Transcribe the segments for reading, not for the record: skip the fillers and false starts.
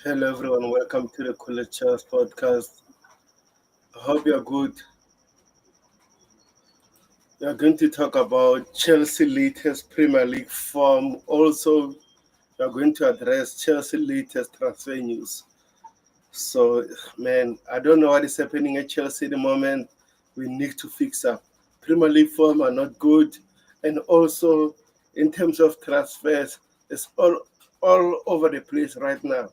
Hello, everyone. Welcome to the Cultures podcast. I hope you're good. We are going to talk about Chelsea latest Premier League form. Also, we are going to address Chelsea latest transfer news. So, man, I don't know what is happening at Chelsea at the moment. We need to fix up. Premier League form are not good, and also in terms of transfers, it's all over the place right now.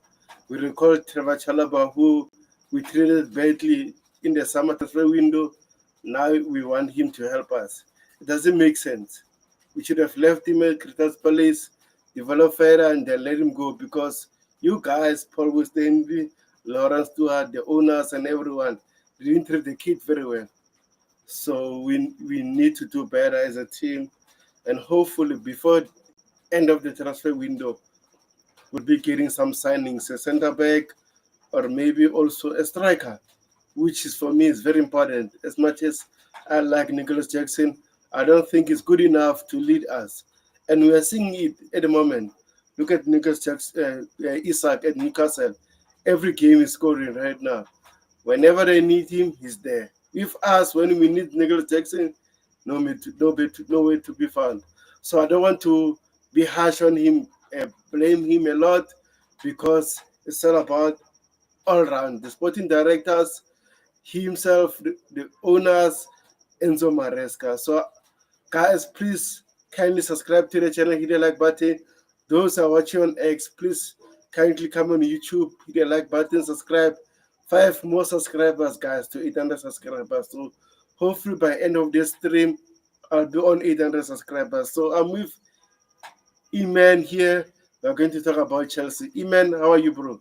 We recall Trevor Chalaba, who we traded badly in the summer transfer window. Now we want him to help us. It doesn't make sense. We should have left him at Crystal Palace, develop further, and then let him go because you guys, Paul Westenby, Lawrence Stewart, the owners, and everyone didn't treat the kid very well. So we need to do better as a team, and hopefully before end of the transfer window, we'll be getting some signings, a centre back, or maybe also a striker, which is for me is very important. As much as I like Nicholas Jackson, I don't think he's good enough to lead us, and we are seeing it at the moment. Look at Nicholas Jackson, Isak at Newcastle. Every game is scoring right now. Whenever they need him, he's there. With us, when we need Nicholas Jackson, no way to be found. So I don't want to be harsh on him, blame him a lot, because it's all about all round. The sporting directors, he himself, the owners, Enzo Maresca. So, guys, please kindly subscribe to the channel, hit the like button. Those who are watching on X, please kindly come on YouTube, hit the like button, subscribe. 5 more subscribers, guys, to 800 subscribers. So, hopefully, by end of this stream, I'll be on 800 subscribers. So, I'm with Eman here. We're going to talk about Chelsea. Eman, how are you, bro?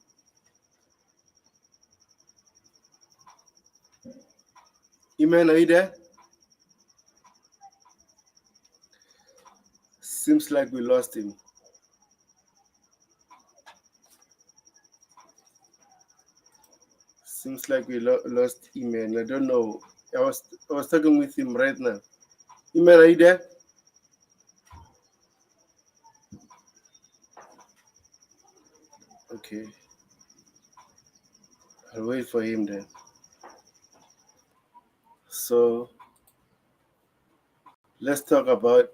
Eman, are you there? Seems like we lost him. Seems like we lost Eman. I don't know. I was talking with him right now. Eman, are you there? Okay, I'll wait for him then. So let's talk about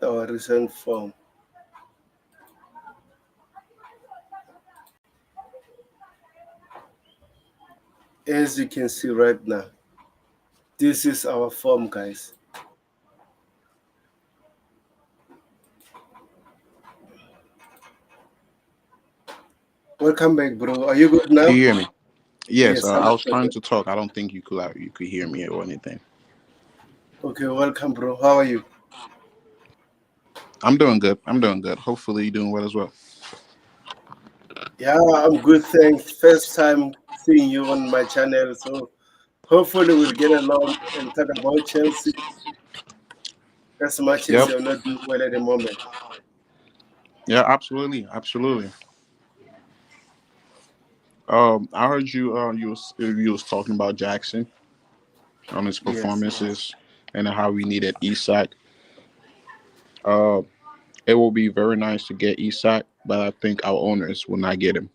our recent form. As you can see right now, this is our form, guys. Welcome back, bro. Are you good Can now? you hear me? Yes, Yes, I I'm was trying good. to talk. I don't think you could hear me or anything. Okay, welcome, bro. How are you? I'm doing good. I'm doing good. Hopefully, you're doing well as well. Yeah, I'm good, thanks. First time seeing you on my channel, so hopefully we'll get along and talk about Chelsea as much as Yep. you're not doing well at the moment. Yeah. Absolutely. Absolutely. I heard you was talking about Jackson on his Yes, yes. performances and how we needed Isak. Uh, it will be very nice to get Isak, but I think our owners will not get him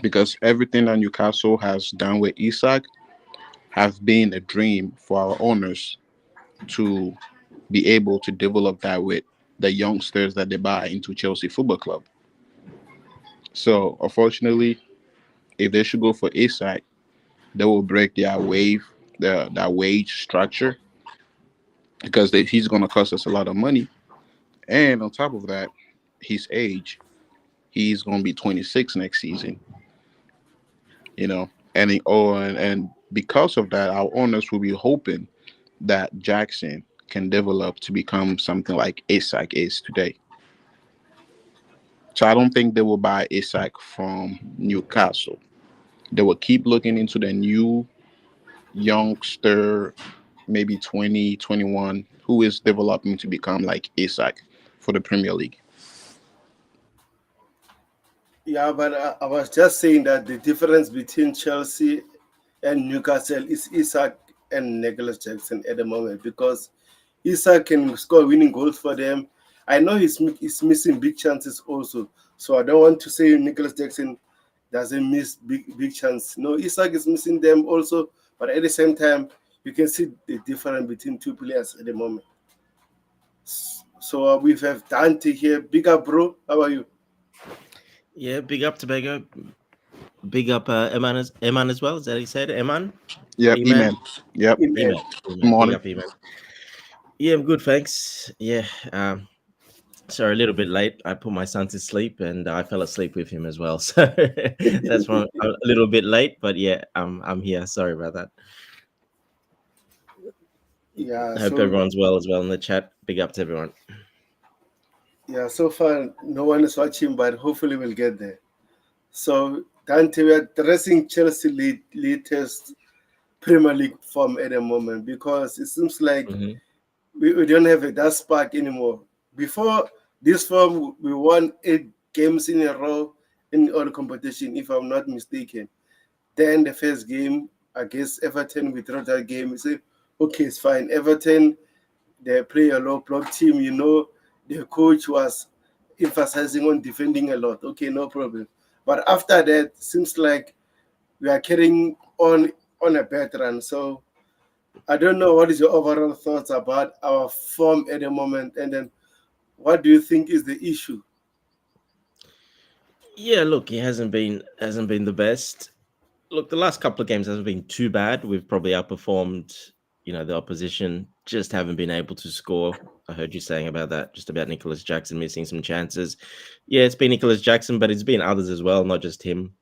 because everything that Newcastle has done with Isak have been a dream for our owners to be able to develop that with the youngsters that they buy into Chelsea Football Club. So unfortunately, if they should go for Isak, they will break that wage structure because he's going to cost us a lot of money. And on top of that, his age, he's going to be 26 next season. You know, and because of that, our owners will be hoping that Jackson can develop to become something like Isak is today. So I don't think they will buy Isak from Newcastle. They will keep looking into the new youngster, maybe 20, 21, who is developing to become like Isak for the Premier League. Yeah, but I was just saying that the difference between Chelsea and Newcastle is Isak and Nicholas Jackson at the moment, because Isak can score winning goals for them, I know he's missing big chances also. So I don't want to say Nicholas Jackson doesn't miss big chance. No, Isak is missing them also, but at the same time, you can see the difference between two players at the moment. So we have Dante here. Big up, bro. How are you? Yeah, big up Tobago. Big up Eman as well. Is that how you said? Eman? Yep, Eman? E-man. Yep. Amen. Eman. Big Morning. up Eman. Yeah, I'm good, thanks. Yeah. Sorry, a little bit late. I put my son to sleep and I fell asleep with him as well. So that's why I'm a little bit late, but yeah, I'm here. Sorry about that. Yeah. I hope So everyone's well as well in the chat. Big up to everyone. yeah, so far no one is watching, but hopefully we'll get there. So Dante, we are addressing Chelsea latest Premier League form at the moment because it seems like Hmm. we don't have that spark anymore. Before this form, we won 8 games in a row in all competition, if I'm not mistaken. Then the first game against Everton, we draw that game. We say, okay, it's fine. Everton, they play a low block team. The coach was emphasizing on defending a lot. Okay, no problem. But after that, seems like we are carrying on a bad run. So I don't know what is your overall thoughts about our form at the moment, and then what do you think is the issue? Yeah, look, he hasn't been the best. Look, the last couple of games hasn't been too bad. We've probably outperformed, the opposition. Just haven't been able to score. I heard you saying about that, just about Nicholas Jackson missing some chances. Yeah, it's been Nicholas Jackson, but it's been others as well, not just him.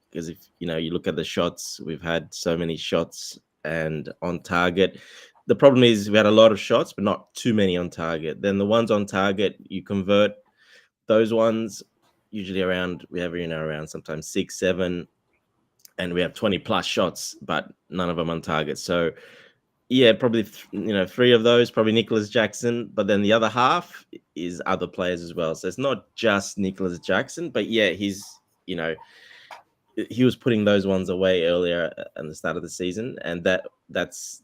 Because if you look at the shots, we've had so many shots and on target. The problem is we had a lot of shots, but not too many on target. Then the ones on target, you convert those ones usually around we have around sometimes 6, 7, and we have 20 plus shots, but none of them on target. So yeah, probably three of those probably Nicholas Jackson, but then the other half is other players as well. So it's not just Nicholas Jackson, but yeah, you know he was putting those ones away earlier at the start of the season, and that's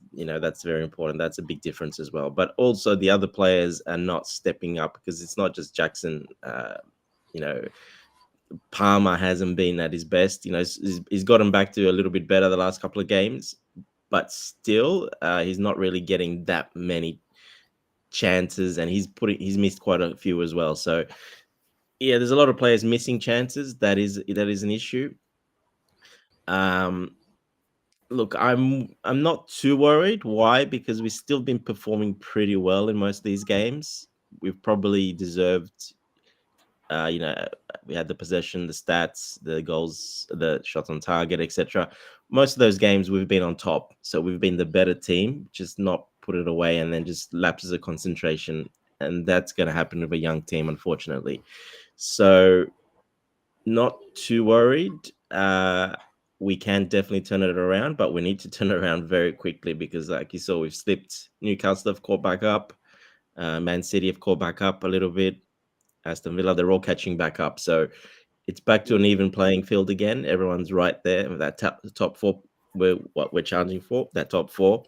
very important. That's a big difference as well. But also the other players are not stepping up because it's not just Jackson. You know, Palmer hasn't been at his best. He's gotten back to a little bit better the last couple of games, but still, he's not really getting that many chances, and he's missed quite a few as well. So yeah, there's a lot of players missing chances. That is an issue. Um, Look, I'm not too worried. Why? Because we've still been performing pretty well in most of these games. We've probably deserved uh, you know, we had the possession, the stats, the goals, the shots on target, etc. Most of those games we've been on top, so we've been the better team. Just not put it away, and then just lapses of concentration, and that's going to happen with a young team, unfortunately. So not too worried. We can definitely turn it around, but we need to turn it around very quickly because, like you saw, we've slipped. Newcastle have caught back up. Man City have caught back up a little bit. Aston Villa, they're all catching back up. So it's back to an even playing field again. Everyone's right there with that top four. What we're challenging for, that top four.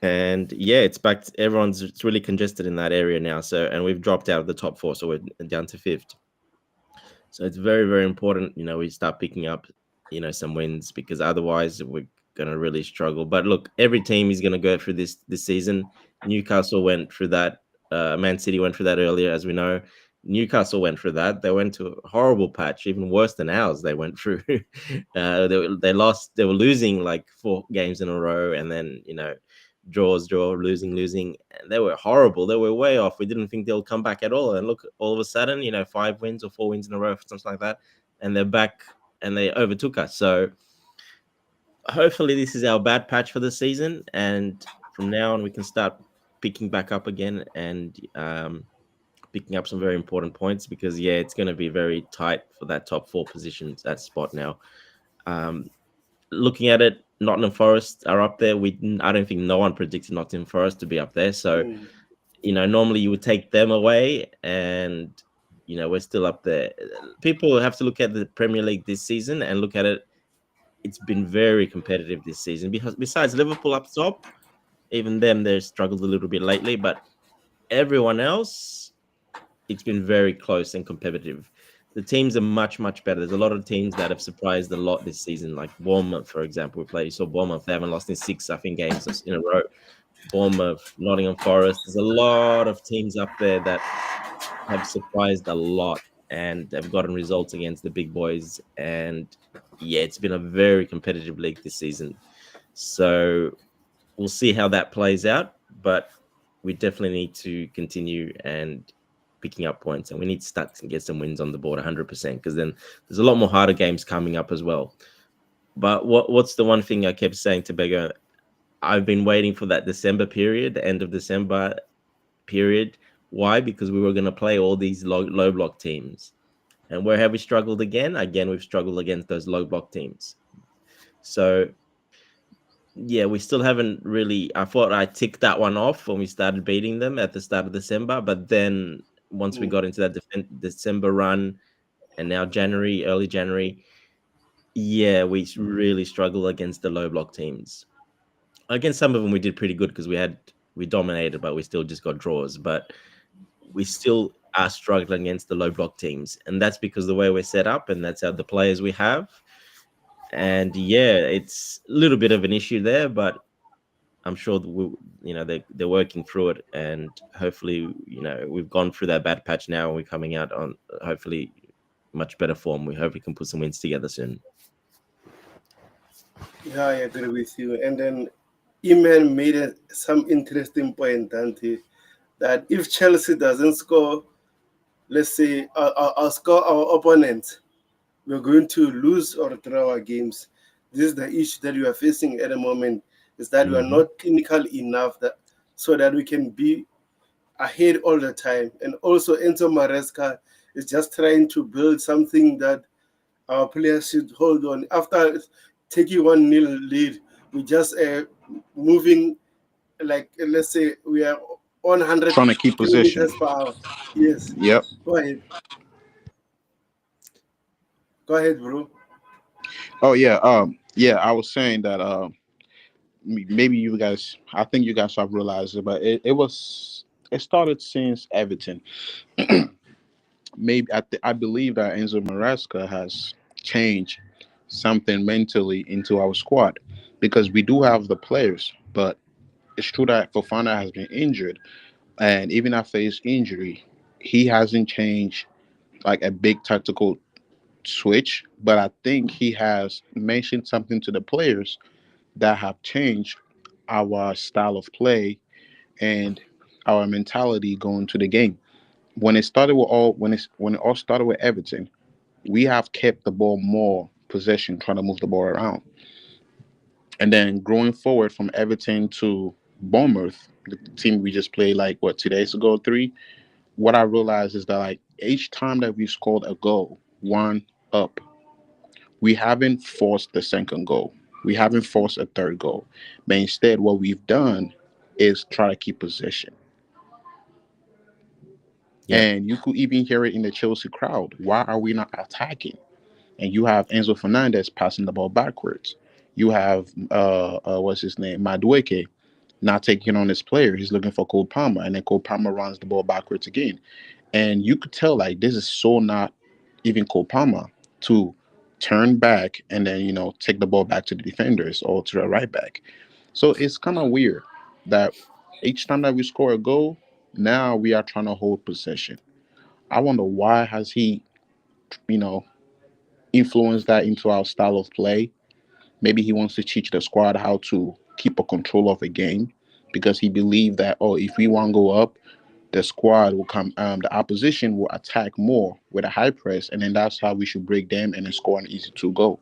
And yeah, it's back. It's really congested in that area now. So, and we've dropped out of the top four, so we're down to fifth. So it's very, very important, we start picking up, some wins because otherwise we're gonna really struggle. But look, every team is gonna go through this season. Newcastle went through that. Man City went through that earlier, as we know. Newcastle went through that. They went to a horrible patch, even worse than ours. They went through. They lost. They were losing like 4 games in a row, and then draw, losing, and they were horrible. They were way off. We didn't think they'll come back at all. And look, all of a sudden, 5 wins or 4 wins in a row, something like that, and they're back and they overtook us. So hopefully, this is our bad patch for the season, and from now on, we can start picking back up again and picking up some very important points because yeah, it's going to be very tight for that top four positions, that spot now. Um, Looking at it, Nottingham Forest are up there. I don't think no one predicted Nottingham Forest to be up there. So, Mm. normally you would take them away, and we're still up there. People have to look at the Premier League this season and look at it. It's been very competitive this season because besides Liverpool up top, even them they've struggled a little bit lately. But everyone else, it's been very close and competitive. The teams are much, much better. There's a lot of teams that have surprised a lot this season, like Bournemouth, for example. We played, you saw Bournemouth, they haven't lost in six, I think, games in a row. Bournemouth, Nottingham Forest. There's a lot of teams up there that have surprised a lot and have gotten results against the big boys. And yeah, it's been a very competitive league this season. So we'll see how that plays out. But we definitely need to continue and picking up points, and we need to start to get some wins on the board 100%, because then there's a lot more harder games coming up as well. But what's the one thing I kept saying to Bego? I've been waiting for that December period, the end of December period. Why? Because we were going to play all these low block teams. And where have we struggled again? Again, we've struggled against those low block teams. So yeah, we still haven't really. I thought I ticked that one off when we started beating them at the start of December, but then once we Mm. got into that December run, and now January, early January, yeah, we really struggle against the low block teams. Against some of them, we did pretty good because we dominated, but we still just got draws. But we still are struggling against the low block teams, and that's because the way we're set up, and that's how the players we have. And yeah, it's a little bit of an issue there, but I'm sure that they're working through it, and hopefully, we've gone through that bad patch now, and we're coming out on hopefully much better form. We hope we can put some wins together soon. Yeah, I agree with you. And then Iman made some interesting point, Dante, that if Chelsea doesn't score, let's say, score our opponents, we're going to lose or draw our games. This is the issue that we are facing at the moment, is that we are Hmm. not clinical enough so that we can be ahead all the time. And also Enzo Maresca is just trying to build something that our players should hold on. After taking 1-0 lead, we just moving, like, let's say we are 100 Trying to keep possession. kilometers per hour. Yes. Yep. Go ahead. Go ahead, bro. Oh yeah. Yeah. I was saying that. Maybe you guys. I think you guys have realized it, but it was. It started since Everton. Maybe I believe that Enzo Maresca has changed something mentally into our squad because we do have the players, but it's true that Fofana has been injured, and even after his injury, he hasn't changed like a big tactical switch. But I think he has mentioned something to the players that have changed our style of play and our mentality going to the game. When it all started with Everton, we have kept the ball more possession, trying to move the ball around. And then growing forward from Everton to Bournemouth, the team we just played like what 2 days ago, three. What I realized is that like each time that we scored a goal, one up, we haven't forced the second goal. We haven't forced a third goal. But instead what we've done is try to keep possession. Yep. And you could even hear it in the Chelsea crowd. Why are we not attacking? And you have Enzo Fernandez passing the ball backwards. You have what's his name, Madueke, not taking on his player. He's looking for Cole Palmer, and then Cole Palmer runs the ball backwards again. And you could tell like this is so not even Cole Palmer to turn back and then take the ball back to the defenders or to the right back. So it's kind of weird that each time that we score a goal, now we are trying to hold possession. I wonder why has he you know influenced that into our style of play. Maybe he wants to teach the squad how to keep a control of a game because he believed that, oh, if we want to go up, the squad will come, the opposition will attack more with a high press, and then that's how we should break them and then score an easy two goal.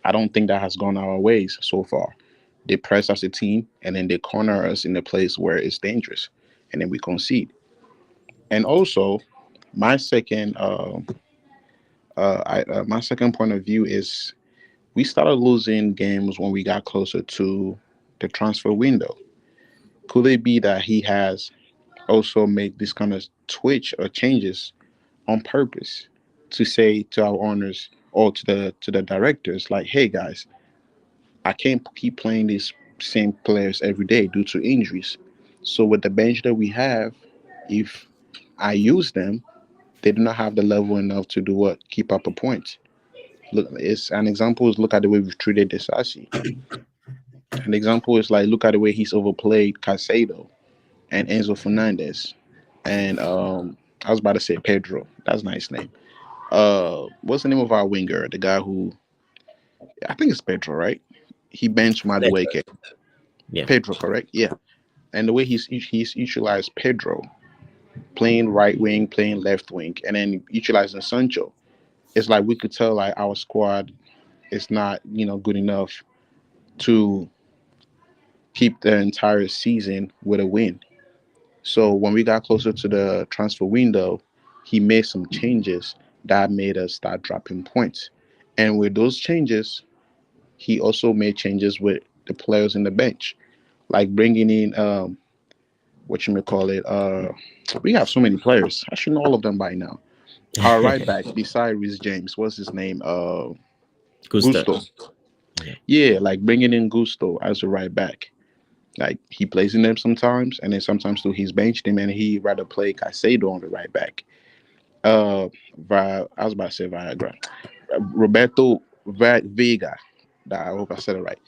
I don't think that has gone our ways so far. They press as a team, and then they corner us in a place where it's dangerous, and then we concede. And also, my second, my second point of view is we started losing games when we got closer to the transfer window. Could it be that he has also made this kind of twitch or changes on purpose to say to our owners or to the directors, like, hey guys, I can't keep playing these same players every day due to injuries. So with the bench that we have, if I use them, they do not have the level enough to do what? Keep up a point. Look, it's an example is look at the way we've treated Desasi. An example is like look at the way he's overplayed Caicedo and Enzo Fernandez. And I was about to say Pedro. That's a nice name. What's the name of our winger? The guy who I think it's Pedro, right? He benched Neto. Madueke. Yeah. Pedro, correct? Yeah. And the way he's utilized Pedro, playing right wing, playing left wing, and then utilizing Sancho. It's like we could tell like our squad is not good enough to keep the entire season with a win. So when we got closer to the transfer window, he made some changes that made us start dropping points. And with those changes, he also made changes with the players in the bench, like bringing in what you may call it. We have so many players. I should know all of them by now. Our right back, beside Reece James, what's his name? Gusto. Gusto. Yeah. Yeah, like bringing in Gusto as a right back. Like he plays in them sometimes, and then sometimes too he's benched him, and he rather play Caicedo on the right back. I was about to say Viagra. Roberto Vega. I hope I said it right.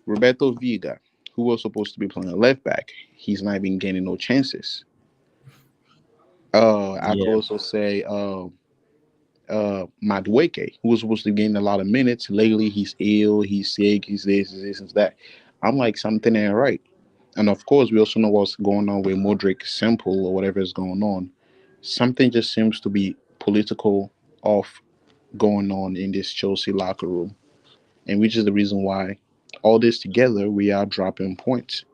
Roberto Vega, who was supposed to be playing left back, he's not even getting no chances. I could Yeah. also say Madueke, who was supposed to gain a lot of minutes. Lately, he's ill, he's sick, he's this, and that. I'm like, something ain't right. And of course, we also know what's going on with Modric Simple or whatever is going on. Something just seems to be political off going on in this Chelsea locker room. And which is the reason why all this together, we are dropping points.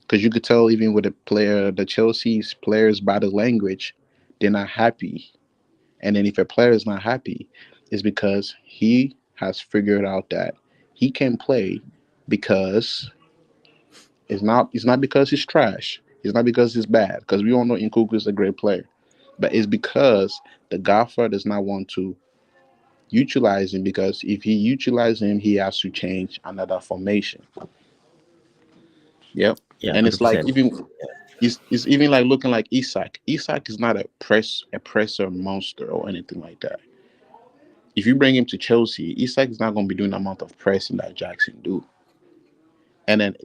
Because you could tell even with the Chelsea's players' body language, they're not happy. And then if a player is not happy, it's because he has figured out that he can play because it's not because he's trash. It's not because he's bad. Because we all know Nkunku is a great player. But it's because the golfer does not want to utilize him because if he utilizes him, he has to change another formation. Yep. Yeah. And it's like 100%. even it's even like looking like Isak. Isak is not a presser monster or anything like that. If you bring him to Chelsea, Isak is not going to be doing the amount of pressing that Jackson do. And then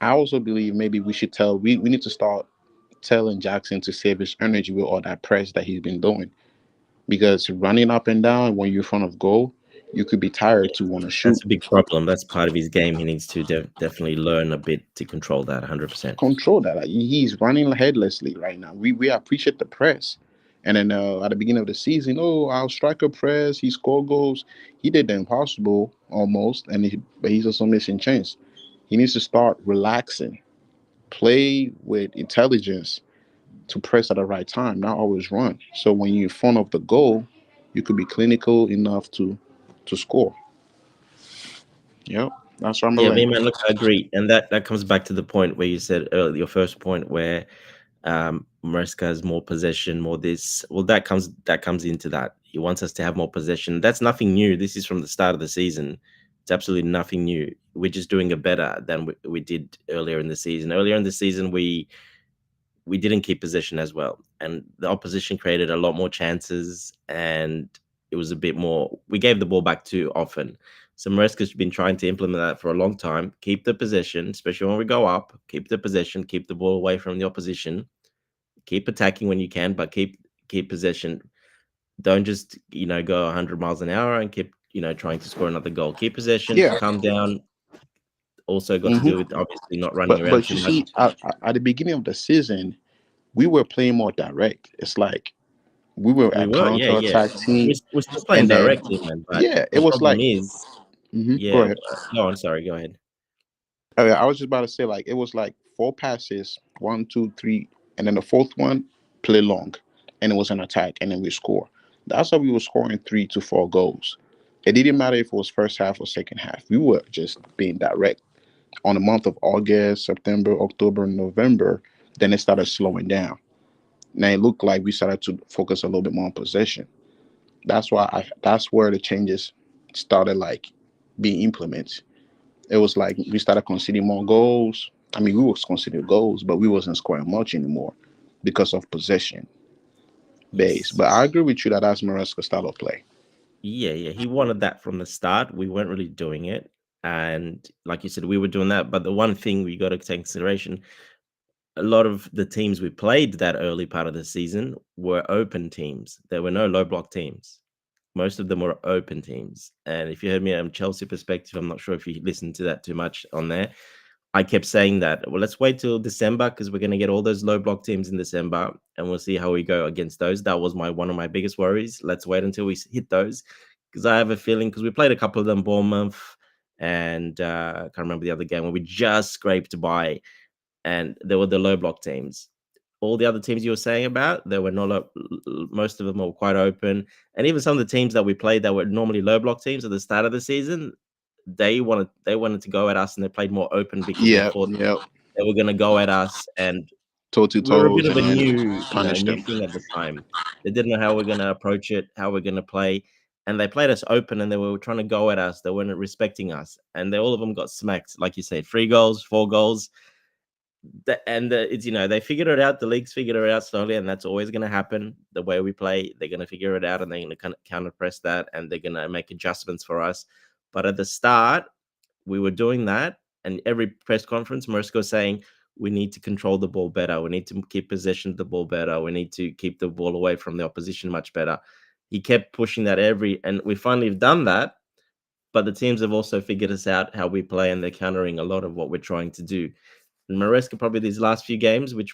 I also believe maybe we need to start telling Jackson to save his energy with all that press that he's been doing. Because running up and down when you're in front of goal, you could be tired to want to shoot. That's a big problem. That's part of his game. He needs to definitely learn a bit to control that 100%. Control that. Like, he's running headlessly right now. We appreciate the press. And then at the beginning of the season, oh, our striker press, he scored goals. He did the impossible almost, but he's also missing chance. He needs to start relaxing, play with intelligence to press at the right time, not always run. So when you're in front of the goal, you could be clinical enough to score. Yep, that's what I'm Yeah, gonna me land. man, look, I agree. And that comes back to the point where you said earlier, your first point where Maresca has more possession, more this. Well, that comes into that. He wants us to have more possession. That's nothing new. This is from the start of the season. It's absolutely nothing new. We're just doing it better than we did earlier in the season. Earlier in the season, we didn't keep possession as well, and the opposition created a lot more chances, and it was a bit more. We gave the ball back too often. So Maresca's been trying to implement that for a long time. Keep the possession, especially when we go up. Keep the possession. Keep the ball away from the opposition. Keep attacking when you can, but keep possession. Don't just go 100 miles an hour and keep trying to score another goal. Keep possession. Yeah. Calm down. Also got to hmm do with obviously not running But around but too you much. see, at the beginning of the season, we were playing more direct. It's like we were We a were, yeah, counter yeah. attack team, We're still playing and then directly, man. But yeah, it the was problem like is, go yeah. ahead. Go on. Sorry. Go ahead. I was just about to say like it was like four passes, one, two, three, and then the fourth one play long, and it was an attack, and then we score. That's how we were scoring 3 to 4 goals. It didn't matter if it was first half or second half. We were just being direct. On the month of August, September, October, and November, then it started slowing down. Now it looked like we started to focus a little bit more on possession. That's where the changes started like being implemented. It was like we started conceding more goals. I mean, we was conceding goals, but we wasn't scoring much anymore because of possession. base. Yes. But I agree with you that that's Maresca's style of play. Yeah, yeah. He wanted that from the start. We weren't really doing it. And like you said, we were doing that. But the one thing we got to take consideration, a lot of the teams we played that early part of the season were open teams. There were no low block teams. Most of them were open teams. And if you heard me on Chelsea perspective, I'm not sure if you listened to that too much on there. I kept saying that, well, let's wait till December because we're going to get all those low block teams in December and we'll see how we go against those. That was one of my biggest worries. Let's wait until we hit those because I have a feeling because we played a couple of them, Bournemouth and I can't remember the other game where we just scraped by and there were the low block teams. All the other teams you were saying about, there were not most of them were quite open, and even some of the teams that we played that were normally low block teams at the start of the season, they wanted to go at us, and they played more open because they Yeah, thought yeah. they were going to go at us, and Toe to we were a bit toes of a and new, punish new them. thing at the time. They didn't know how we're going to approach it, how we're going to play, and they played us open, and they were trying to go at us. They weren't respecting us, and all of them got smacked, like you said, 3 goals, 4 goals, it's they figured it out. The leagues figured it out slowly, and that's always going to happen. The way we play, they're going to figure it out, and they're going to counter press that, and they're going to make adjustments for us. But at the start, we were doing that, and every press conference, Marisco was saying we need to control the ball better. We need to keep possession of the ball better. We need to keep the ball away from the opposition much better. He kept pushing that and we finally have done that. But the teams have also figured us out how we play, and they're countering a lot of what we're trying to do. Maresca probably these last few games, which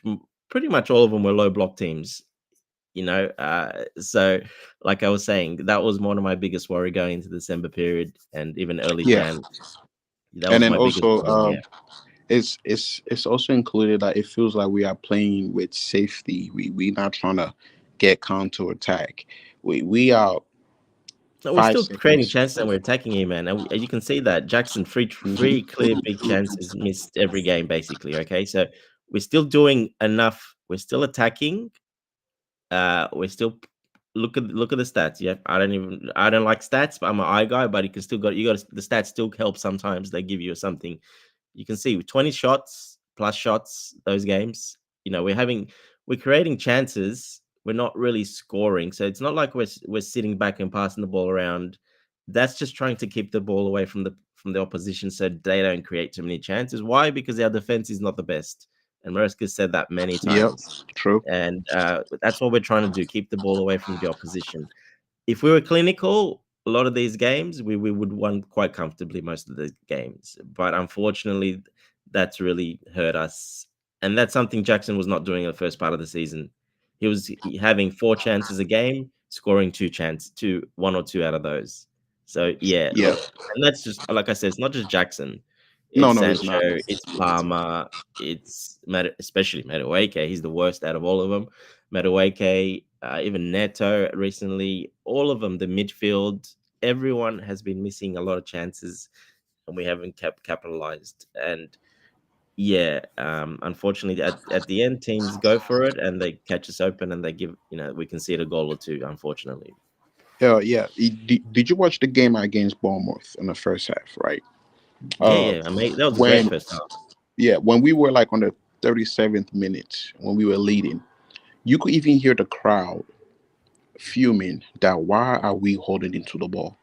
pretty much all of them were low block teams. So like I was saying, that was one of my biggest worry going into the December period and even early Yeah, Jan. That and was then my biggest also worry. Yeah, it's also included that it feels like we are playing with safety. We not trying to get counter attack. We are no, we're five still creating seconds. chances and we're attacking him, man. And you can see that Jackson Mhm. three clear big chances missed every game, basically. Okay, so we're still doing enough. We're still attacking. We're still look at the stats. Yeah, I don't like stats, but I'm an eye guy. But you got the stats still help sometimes. They give you something. You can see with 20 shots plus shots those games. We're creating chances. We're not really scoring, so it's not like we're sitting back and passing the ball around. That's just trying to keep the ball away from the opposition so they don't create too many chances. Why? Because our defense is not the best, and Maresca said that many Yep, times. true. And that's what we're trying to do: keep the ball away from the opposition. If we were clinical, a lot of these games we would won quite comfortably most of the games. But unfortunately, that's really hurt us, and that's something Jackson was not doing in the first part of the season. He was having 4 chances a game, scoring one or two out of those. So yeah, Yeah. look, and that's just like I said, it's not just Jackson. No, It's no, it's Sancho, not. it's Palmer, especially Madueke. He's the worst out of all of them. Madueke, even Neto recently, all of them, the midfield, everyone has been missing a lot of chances, and we haven't kept capitalized. And yeah, unfortunately, at the end, teams go for it and they catch us open and they we concede a goal or two. Unfortunately, Yeah. Did you watch the game against Bournemouth in the first half? Right. yeah, Uh, yeah. I mean, that was a great when first half. yeah, when we were like on the 37th minute when we were leading, you could even hear the crowd fuming that why are we holding into the ball?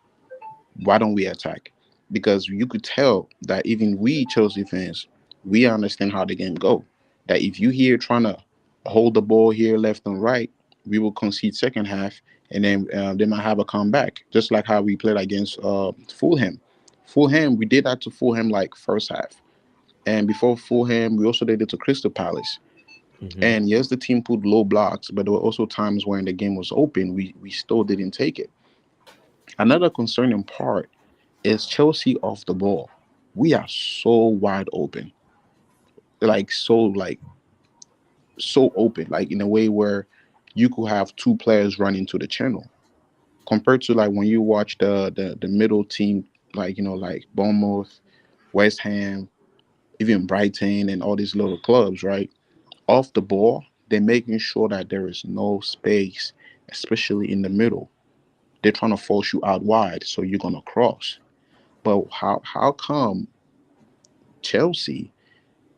Why don't we attack? Because you could tell that even we Chelsea fans, we understand how the game go. That if you here trying to hold the ball here left and right, we will concede second half, and then they might have a comeback, just like how we played against Fulham. Fulham, we did that to Fulham like first half, and before Fulham, we also did it to Crystal Palace. Hmm. And yes, the team put low blocks, but there were also times when the game was open, we still didn't take it. Another concerning part is Chelsea off the ball. We are so wide open, like so open, like in a way where you could have two players run into the channel. Compared to like when you watch the middle team, like like Bournemouth, West Ham, even Brighton, and all these little clubs, right? Off the ball, they're making sure that there is no space, especially in the middle. They're trying to force you out wide, so you're gonna cross. But how come Chelsea,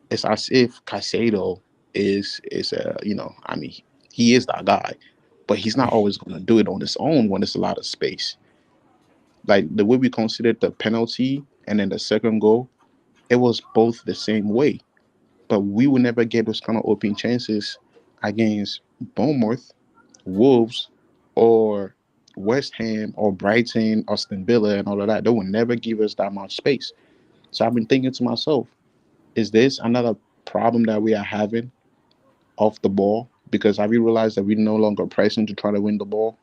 it's as if Caicedo is a I mean he is that guy. but he's not always going to do it on his own when there's a lot of space. Like the way we considered the penalty and then the second goal, it was both the same way. But we will never get those kind of open chances against Bournemouth, Wolves, or West Ham, or Brighton, Aston Villa, and all of that. They will never give us that much space. So I've been thinking to myself, is this another problem that we are having off the ball? Because have you realized that we're no longer pressing to try to win the ball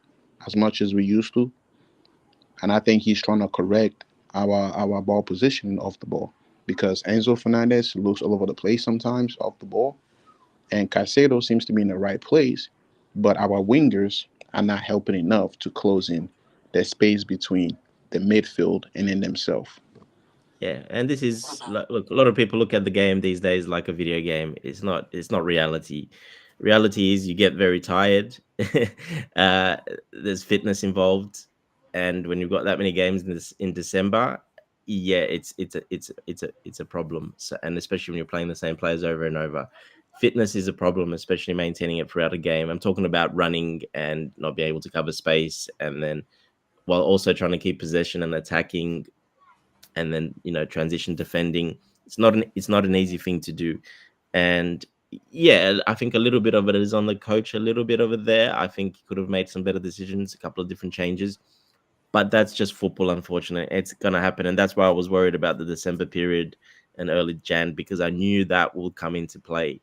as much as we used to? And I think he's trying to correct our ball positioning off the ball because Enzo Fernandez looks all over the place sometimes off the ball, and Caicedo seems to be in the right place, but our wingers are not helping enough to close in the space between the midfield and in themselves. Yeah, and this is look. A lot of people look at the game these days like a video game. It's not. It's not reality. Reality is you get very tired. uh, there's fitness involved, and when you've got that many games in December, yeah, it's a problem. So, and especially when you're playing the same players over and over, fitness is a problem, especially maintaining it throughout a game. I'm talking about running and not being able to cover space, and then while also trying to keep possession and attacking, and then transition defending. It's not an easy thing to do. And yeah, I think a little bit of it is on the coach, a little bit of it there. I think he could have made some better decisions, a couple of different changes, but that's just football. Unfortunately, it's going to happen. And that's why I was worried about the December period and early Jan, because I knew that will come into play.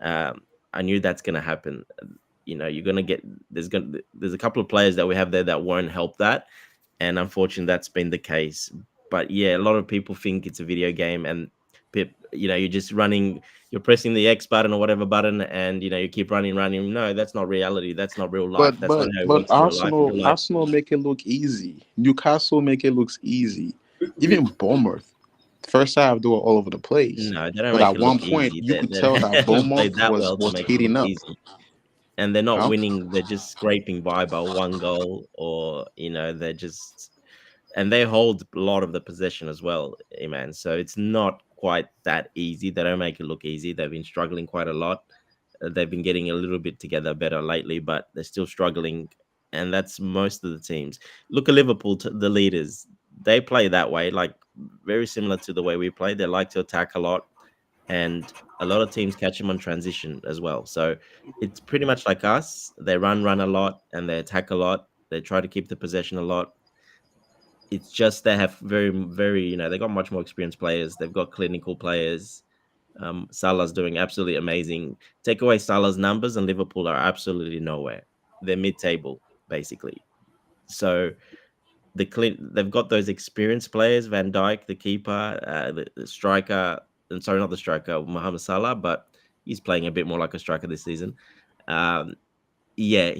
I knew that's going to happen. You're going to get there's a couple of players that we have there that won't help that, and unfortunately that's been the case. But yeah, a lot of people think it's a video game, and you're just running, you're pressing the X button or whatever button, and you keep running. No, that's not reality. That's not real life. But That's not but how it but works in real life. Arsenal Real life. Arsenal make it look easy. Newcastle make it looks easy. We, Even Bournemouth. First half they were all over the place. No, they don't But make at it look one point easy. you They, could they, tell they that haven't played Bournemouth that was well to was make it look heating up. easy. And they're not Huh? winning. They're just scraping by one goal, or they're just, and they hold a lot of the possession as well, man. So it's not quite that easy. They don't make it look easy. They've been struggling quite a lot. They've been getting a little bit together better lately, but they're still struggling. And that's most of the teams. Look at Liverpool, the leaders. They play that way, like very similar to the way we play. They like to attack a lot, and a lot of teams catch them on transition as well. So it's pretty much like us. They run a lot, and they attack a lot. They try to keep the possession a lot. It's just they have very, they got much more experienced players. They've got clinical players. Salah's doing absolutely amazing. Take away Salah's numbers, and Liverpool are absolutely nowhere. They're mid-table basically. So they've got those experienced players, Van Dijk, the keeper, the striker, and sorry, not the striker, Mohamed Salah, but he's playing a bit more like a striker this season. Um, yeah,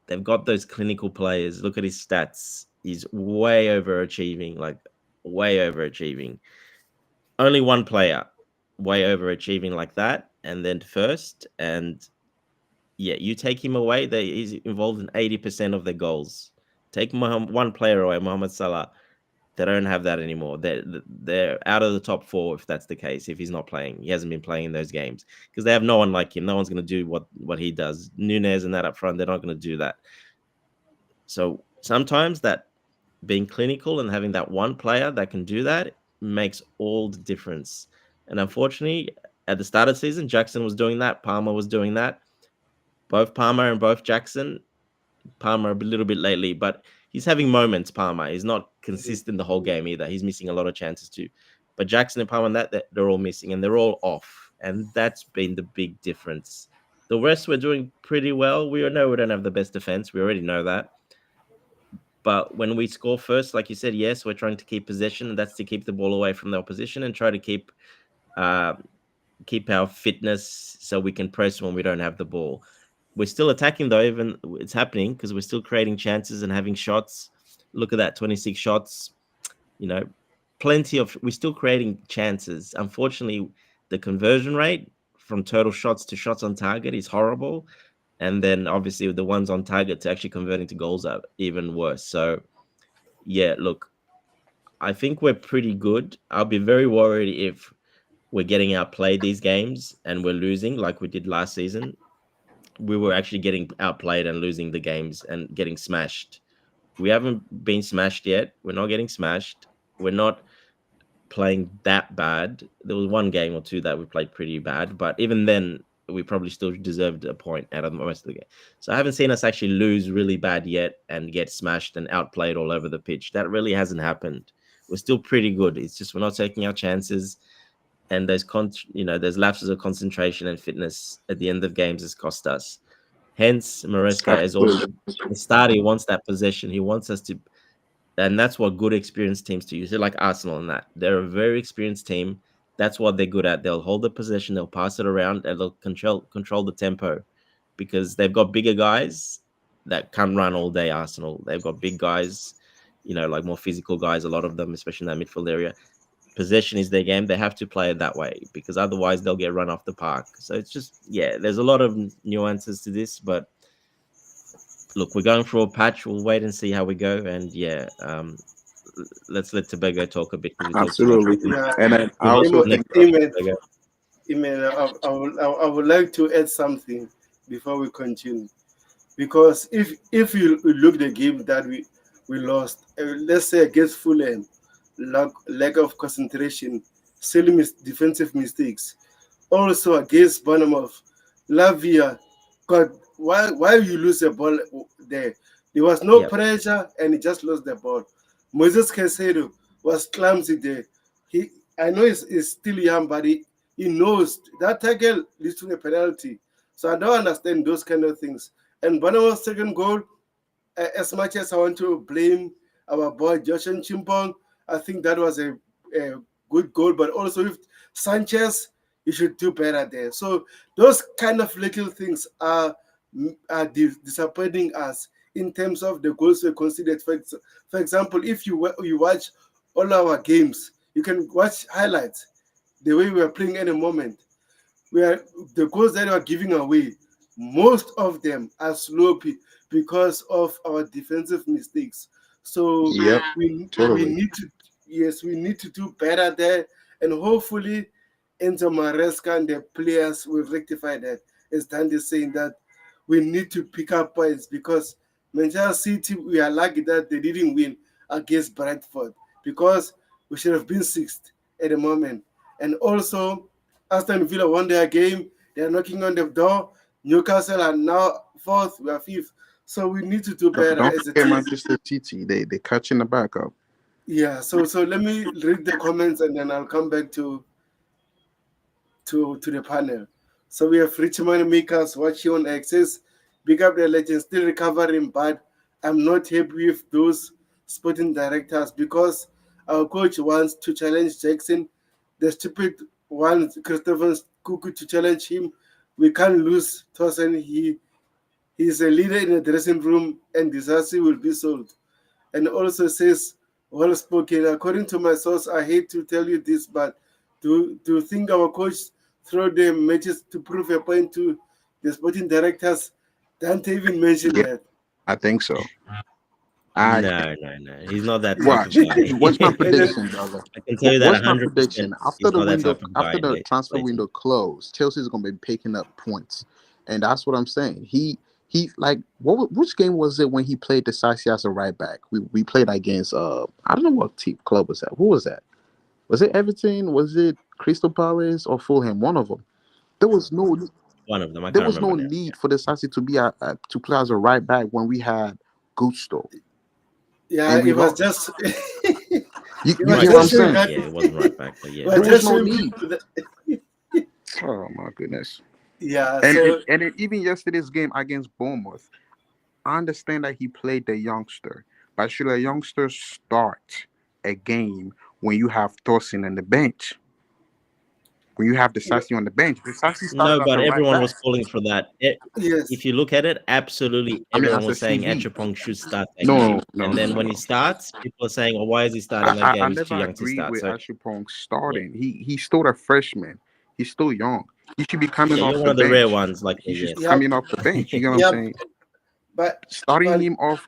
they've got those clinical players. Look at his stats; he's way overachieving, like way overachieving. Only one player way overachieving like that, and then first, and yeah, you take him away, he's involved in 80% of their goals. Take one player away, Mohamed Salah. They don't have that anymore. They're out of the top four if that's the case. If he's not playing, he hasn't been playing in those games because they have no one like him. No one's going to do what he does. Nunez and that up front, they're not going to do that. So sometimes that being clinical and having that one player that can do that makes all the difference. And unfortunately, at the start of the season, Jackson was doing that. Palmer was doing that. Both Palmer and both Jackson. Palmer a little bit lately, but he's having moments. Palmer he's not consistent the whole game either. He's missing a lot of chances too. But Jackson and Palmer, that they're all missing, and they're all off, and that's been the big difference. The rest we're doing pretty well. We know we don't have the best defense. We already know that. But when we score first, like you said, yes, we're trying to keep possession, and that's to keep the ball away from the opposition and try to uh, keep our fitness so we can press when we don't have the ball. We're still attacking though, even it's happening because we're still creating chances and having shots. Look at that, 26 shots. You know, we're still creating chances. Unfortunately, the conversion rate from total shots to shots on target is horrible. And then obviously the ones on target to actually converting to goals are even worse. So yeah, look, I think we're pretty good. I'll be very worried if we're getting outplayed these games and we're losing like we did last season. we were actually getting outplayed and losing the games and getting smashed. We haven't been smashed yet. We're not getting smashed. We're not playing that bad. There was one game or two that we played pretty bad, but even then, we probably still deserved a point out of the rest of the game. So I haven't seen us actually lose really bad yet and get smashed and outplayed all over the pitch. That really hasn't happened. We're still pretty good. It's just we're not taking our chances, and there's lapses of concentration and fitness at the end of games has cost us. Hence, Maresca is Absolutely. also the starter. He wants that possession. He wants us to, and that's what good experienced teams do. You see, like Arsenal and that. They're a very experienced team. That's what they're good at. They'll hold the possession, they'll pass it around, and they'll control the tempo because they've got bigger guys that can run all day. Arsenal, they've got big guys, like more physical guys. A lot of them, especially in that midfield area. Possession is their game. They have to play it that way because otherwise they'll get run off the park. So it's just, yeah, there's a lot of nuances to this, but look, we're going through a patch. We'll wait and see how we go. And yeah, let's let Tobago talk a bit because we talked too much. Absolutely. Yeah, And then I Move on to also the think next topic, Amen. Tobago. Amen. I would like to add something before we continue, because if you look the game that we lost, let's say against Fulham, lack of concentration, silly defensive mistakes. Also against Bournemouth, Lavia, God, why you lose the ball there? There was no Yep. pressure and he just lost the ball. Moses Caicedo was clumsy there. He, I know he's still young, but he knows that tackle leads to a penalty. So I don't understand those kind of things. And Bournemouth's second goal, as much as I want to blame our boy Joshua Chimpong, I think that was a good goal. But also with Sanchez, you should do better there. So those kind of little things are disappointing us in terms of the goals we considered. For example, if you watch all our games, you can watch highlights the way we are playing at the moment. Where the goals that we are giving away, most of them are sloppy because of our defensive mistakes. So yep, we totally. need to, yes, we need to do better there, and hopefully Enzo Maresca and the players will rectify that. As Dan is saying that we need to pick up points, because Manchester City, we are lucky that they didn't win against Brentford, because we should have been sixth at the moment. And also Aston Villa won their game. They are knocking on the door. Newcastle are now fourth. We are fifth. So we need to do better Don't as a forget team. Manchester City. They catching the back up. Yeah. So let me read the comments and then I'll come back to the panel. So we have Richmond Makers watching on access. Big up the legend, still recovering, but I'm not happy with those sporting directors, because our coach wants to challenge Jackson. The stupid one, Christopher Kuku, to challenge him. We can't lose Tosin. He's a leader in the dressing room, and disaster will be solved. And also says, well spoken. According to my source, I hate to tell you this, but do you think our coach throw the matches to prove a point to the sporting directors? Dante even mentioned Yeah, that. I think so. I No, no, no. He's not that type of watch. guy. What's my And then, prediction, brother? I can tell you that What's my 100%. prediction? After He's the not that window, type of guy after in the the transfer play team. window closed, Chelsea's gonna be picking up points, and that's what I'm saying. He like which game was it when he played decisive as a right back? We played against I don't know what team club was that. Who was that? Was it Everton? Was it Crystal Palace or Fulham? One of them. There was no One of them. I there can't was remember no now. need for Decisive to be to play as a right back when we had Gusto yeah, and we it was lost. just it You was Right get what I'm just back. showing saying? that Yeah, it wasn't right back, but it yeah. was There was just no showing need. people that, Oh my goodness. yeah. And So even yesterday's game against Bournemouth, I understand that he played the youngster, but should a youngster start a game when you have Thorson on the bench? When you have Desasi on the bench, Desasi No, started as but a right everyone was back. calling for that. yes, If you look at it, absolutely I mean, everyone as a was saying CV. Achapong should start that No, game. no, And no, then when no. he starts, people are saying, "Oh, why is he starting I, that I, I game? He's too never young to agreed start." with So Ashupong yeah, starting. He's still a freshman. He's still young. He should be coming yeah, you're off one the of the rare bench. ones. Like, He should yes, be yep, coming off the bench. You get what I'm yep. saying? But Starting but him off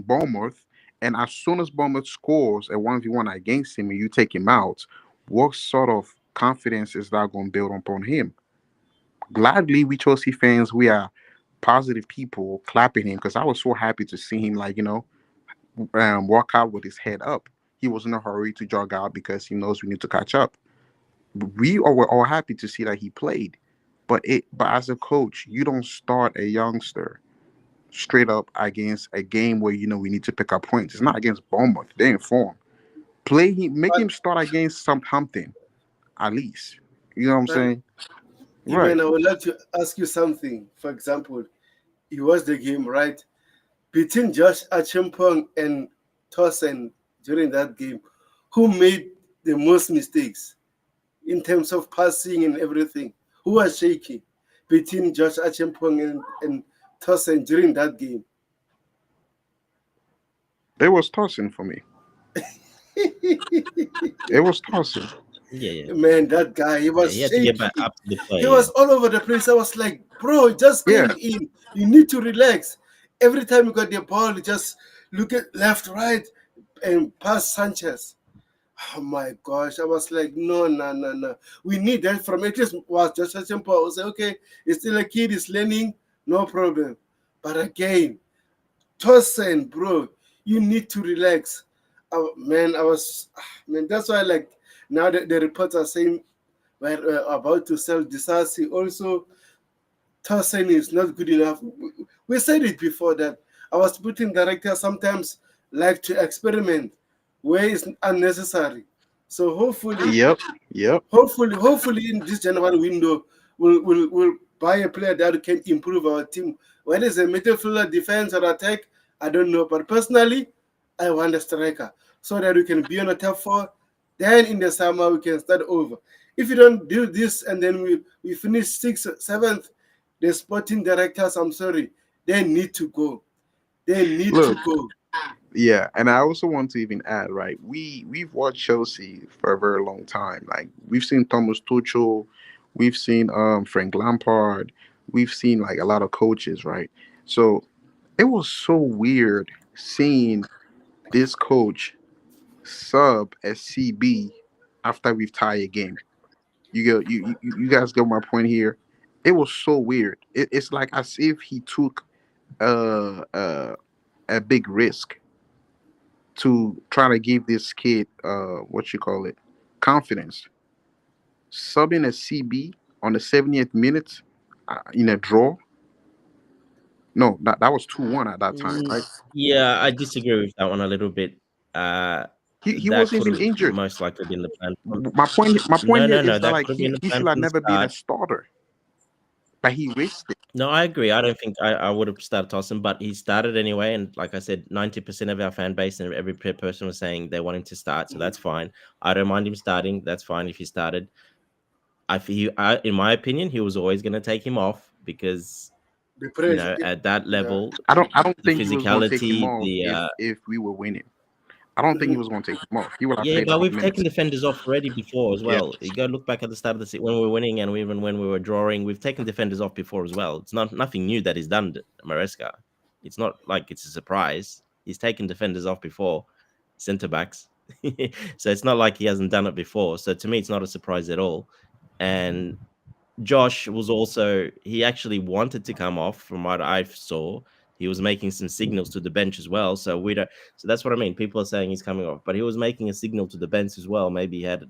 Bournemouth, and as soon as Bournemouth scores a 1v1 against him and you take him out, what sort of confidence is that going to build upon him? Gladly, we Chelsea fans, we are positive people clapping him because I was so happy to see him, like, walk out with his head up. He was in a hurry to jog out because he knows we need to catch up. We all were all happy to see that he played. But as a coach, you don't start a youngster straight up against a game where we need to pick up points. It's not against Bournemouth. They're in form. Play him, make But him start against Southampton at least. You know what I'm man, saying? Right. even I would like to ask you something. For example, you watched the game, right? Between Josh Achimpong and Tosin during that game, who made the most mistakes in terms of passing and everything? Who was shaky between Josh Achimpong and Tosin during that game? It was tossing for me. It was tossing. Yeah, yeah, Man, that guy, he yeah. was He had to get back shaky. up to the He play. Yeah. was all over the place. I was like, bro, just Yeah. came in. You need to relax. Every time you got the ball, you just look at left, right, and pass Sanchez. Oh my gosh. I was like, no, no, no, no. We need that from at least was just a simple. I was like, okay, he's still a kid, he's learning, no problem. But again, Tosin, bro, you need to relax. Man, man, that's why, like, now the reports are saying we're about to sell Disasi. Also, Tosin is not good enough. We said it before that our sporting director sometimes like to experiment where it's unnecessary. So Yep. Yep. hopefully in this January window, we'll buy a player that can improve our team. Whether it's a midfielder, defense, or attack, I don't know. But personally, I want a striker so that we can be on a top four. Then in the summer we can start over. If you don't do this and then we finish sixth, seventh, the sporting directors, I'm sorry, they need to go. They need to Look, go. yeah, and I also want to even add, right? We've watched Chelsea for a very long time. Like, we've seen Thomas Tuchel, we've seen Frank Lampard, we've seen like a lot of coaches, right? So it was so weird seeing this coach sub as CB after we've tied a game. You guys get my point here. It was so weird. It's like as if he took uh, uh, a big risk to try to give this kid what you call it, confidence. Subbing a CB on the 70th minute in a draw. No, that was 2-1 at that time, Mm, right? yeah, I disagree with that one a little bit. Uh, He that wasn't could even have injured. most likely been the plan from. My point No, here no, is no. that That like could have been the he plan should have from the never been a start. starter, but he risked it. No, I agree. I don't think I would have started Tosin, but he started anyway. And like I said, 90% of our fan base and every person was saying they want him to start. So that's fine. I don't mind him starting. That's fine if he started. In my opinion, he was always going to take him off because, The pressure. at that Yeah. level, I don't the think he was going to take him physicality, off the if we were winning. I don't think he Mhm. was going to take him off. He would have yeah, played but 100 we've taken minutes. defenders off already before as Yeah, well. You go look back at the start of the season when we were winning, and even when we were drawing, we've taken defenders off before as well. It's not nothing new that he's done, Maresca. It's not like it's a surprise. He's taken defenders off before, centre backs. So it's not like he hasn't done it before. So to me, it's not a surprise at all. And Josh was also he actually wanted to come off from what I saw. He was making some signals to the bench as well. So we don't so that's what I mean. People are saying he's coming off, but he was making a signal to the bench as well. Maybe he had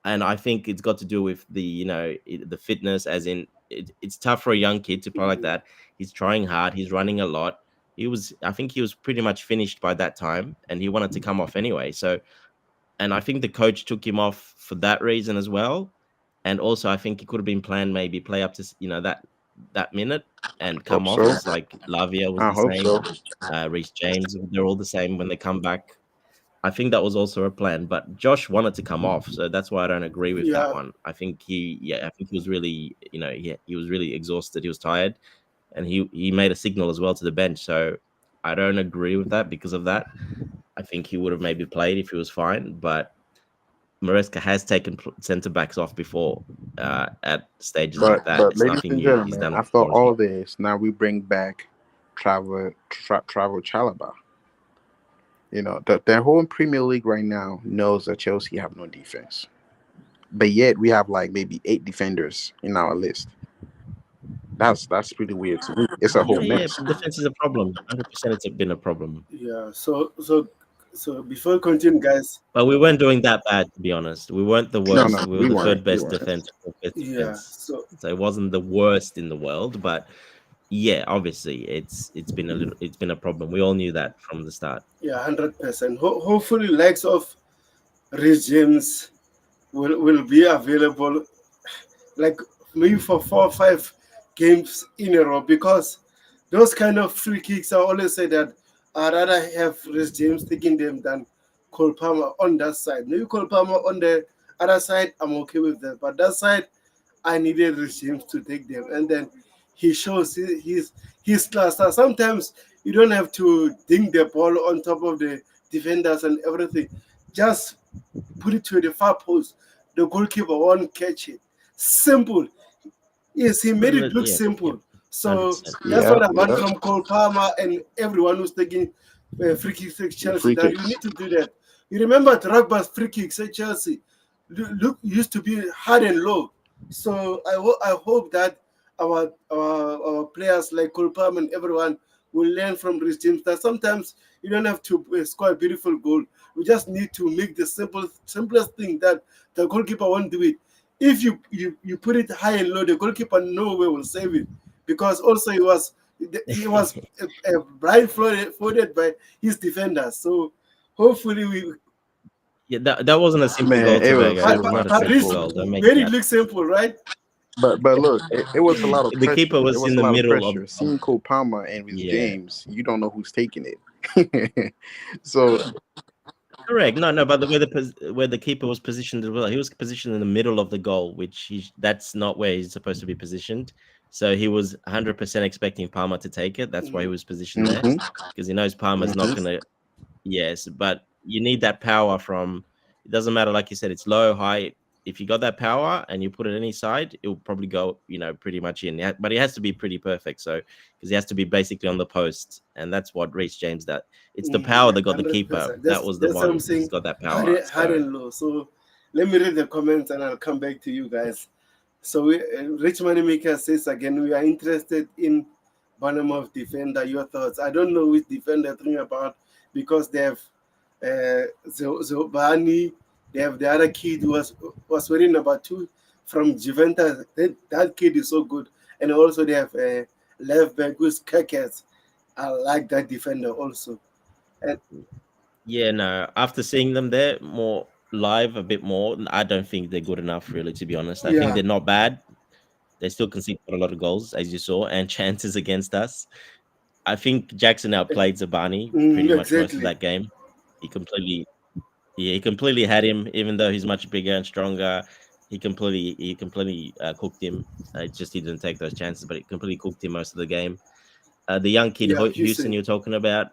and I think it's got to do with the fitness as in it's tough for a young kid to play like that. He's trying hard, he's running a lot. I think he was pretty much finished by that time and he wanted to come off anyway. So and I think the coach took him off for that reason as well. And also, I think it could have been planned maybe play up to that minute and come hope off so. because like Lavia was I the hope same, so. Reece James, they're all the same when they come back. I think that was also a plan, but Josh wanted to come off, so that's why I don't agree with that Yeah. one. I think he was really, he was really exhausted. He was tired, and he made a signal as well to the bench. So I don't agree with that because of that. I think he would have maybe played if he was fine, but Maresca has taken centre backs off before at stages like that. But It's ladies nothing and new. He's gentlemen, done it after before as all well. this, now we bring back Travel Chalaba. The whole Premier League right now knows that Chelsea have no defense, but yet we have like maybe 8 defenders in our list. That's pretty weird to me. It's a whole Yeah, Yeah, yeah. mess. Defense is a problem. 100%, it's been a problem. yeah. So before we continue, guys. But we weren't doing that bad, to be honest. We weren't the No, worst. no, We were we the weren't. third We best weren't. defense, fourth best Yeah. defense. So So it wasn't the worst in the world, but yeah, obviously it's been it's been a problem. We all knew that from the start. yeah, 100%. Hopefully, likes of regimes will be available, like maybe for 4 or 5 games in a row, because those kind of free kicks, I always say that I'd rather have Rhys James taking them than Cole Palmer on that side. Maybe Cole Palmer on the other side, I'm okay with that. But that side, I needed Rhys James to take them. And then he shows his class. Now, sometimes you don't have to dink the ball on top of the defenders and everything. Just put it to the far post. The goalkeeper won't catch it. Simple. Yes, he made it look Yeah, yeah, simple. So 100%. that's Yeah, what I want yeah. from Cole Palmer and everyone who's taking free kicks at The Chelsea. free That you kicks. need to do that. You remember Drogba's free kicks at Chelsea? Look, used to be hard and low. So I hope that our players like Cole Palmer and everyone will learn from these teams that sometimes you don't have to score a beautiful goal. We just need to make the simplest thing that the goalkeeper won't do it. If you put it high and low, the goalkeeper no way will save it, because also he was blindfolded by his defenders. So hopefully we. Yeah, that wasn't a simple Man, goal to Vega. it It But, was was but, not not a but simple this simple. goal. Don't make made it that. look simple, right? But look, it was a lot of The keeper pressure. It was was in a the lot of middle pressure. of Seeing Cole Palmer and his yeah. games, you don't know who's taking it. So Correct. No, no, but the way where the keeper was positioned as well, he was positioned in the middle of the goal, which that's not where he's supposed to be positioned. So he was 100% expecting Palmer to take it. That's why he Mhm. was positioned there, hmm because he knows Palmer's not hmm gonna. Yes, but you need that power from. It doesn't matter, like you said, it's low, high. If you got that power and you put it any side, it will probably go, pretty much in. But it has to be pretty perfect. So because he has to be basically on the post, and that's what Reece James that. It's the power Yeah, that got the keeper. 100%. That That's was the that's one who's something got that hard, power. hard So and low. So let me read the comments and I'll come back to you guys. So Rich Moneymaker says again, we are interested in Bournemouth defender. Your thoughts? I don't know which defender you're talking about, because they have Zobani. They have the other kid who was wearing number 2 from Juventus. That kid is so good. And also they have left back who's Kekes. I like that defender also. And yeah, no. After seeing them there more live, a bit more, I don't think they're good enough. Really, to be honest, I think yeah, they're not bad. They still concede quite a lot of goals, as you saw, and chances against us. I think Jackson outplayed Zabani pretty much most of exactly. that game. He completely, yeah, he completely had him, even though he's much bigger and stronger. He completely cooked him. It's just he didn't take those chances, but he completely cooked him most of the game. The young kid Yeah, Houston Houston. you're talking about,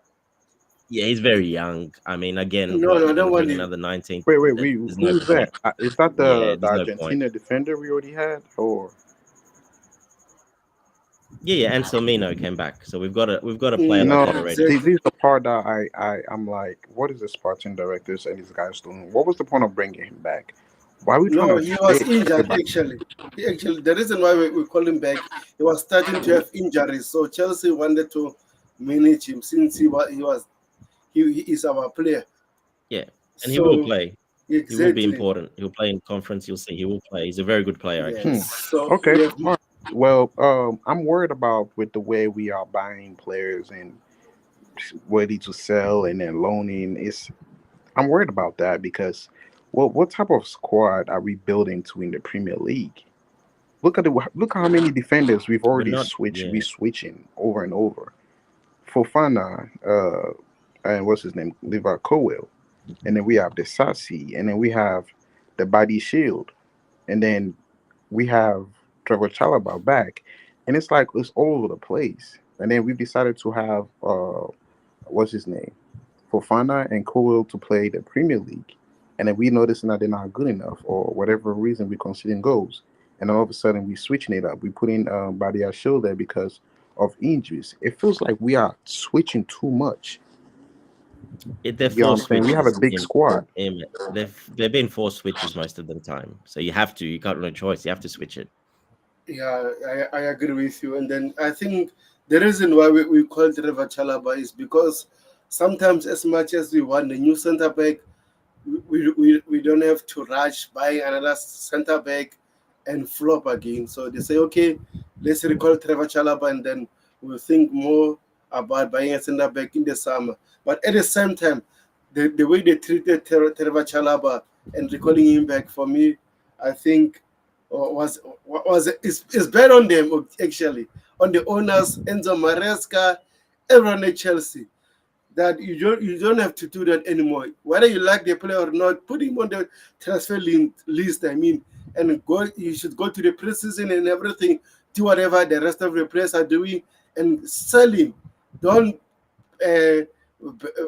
yeah, he's very young. I mean, again, No, what no, I you're going don't to want bring him. another 19? wait, There's no who's that? point. Is that Yeah, the there's no point. Argentina defender we already had, or Yeah, yeah. Anselmino came back, so we've got a player like no? that already. This Exactly. is the part that I'm like, what is the Spartan directors and these guys doing? What was the point of bringing him back? Why are we trying No, to he play was injured everybody? actually. The reason why we called him back, he was starting to have injuries. So Chelsea wanted to manage him since he is our player. Yeah, and he will So play. He will be exactly. important. He'll play in conference. You'll see. He will play. He's a very good player, Yes. actually. Hmm. So Okay. we have. All right. Well, I'm worried about with the way we are buying players and ready to sell and then loaning. I'm worried about that because, well, what type of squad are we building to in the Premier League? Look how many defenders we've We're already not. switched. We Yeah, switching over and over. Fofana, and what's his name, Liver Cowell, and then we have the Sassi, and then we have the Body Shield, and then we have Trevor Chalobah back, and it's like it's all over the place. And then we've decided to have what's his name, Fofana and Cowell to play the Premier League, and then we noticing that they're not good enough or whatever reason we conceding goals, and all of a sudden we switching it up. We put in Badia Shield there because of injuries. It feels like we are switching too much. they're You know what forced I'm saying? We have a switches. big squad. They've been forced switches most of the time. So you have to. You got no choice. You have to switch it. Yeah, I agree with you. And then I think the reason why we call Trevor Chalaba is because sometimes, as much as we want a new center back, we don't have to rush buying another center back and flop again. So they say, okay, let's recall Trevor Chalaba and then we'll think more about buying a center back in the summer. But at the same time, the way they treated Trevor Chalaba and recalling him back, for me, I think was is bad on them actually, on the owners, Enzo Maresca, everyone at Chelsea, that you don't have to do that anymore. Whether you like the player or not, put him on the list. I mean, and go. You should go to the preseason and everything. Do whatever the rest of the players are doing and sell him. Don't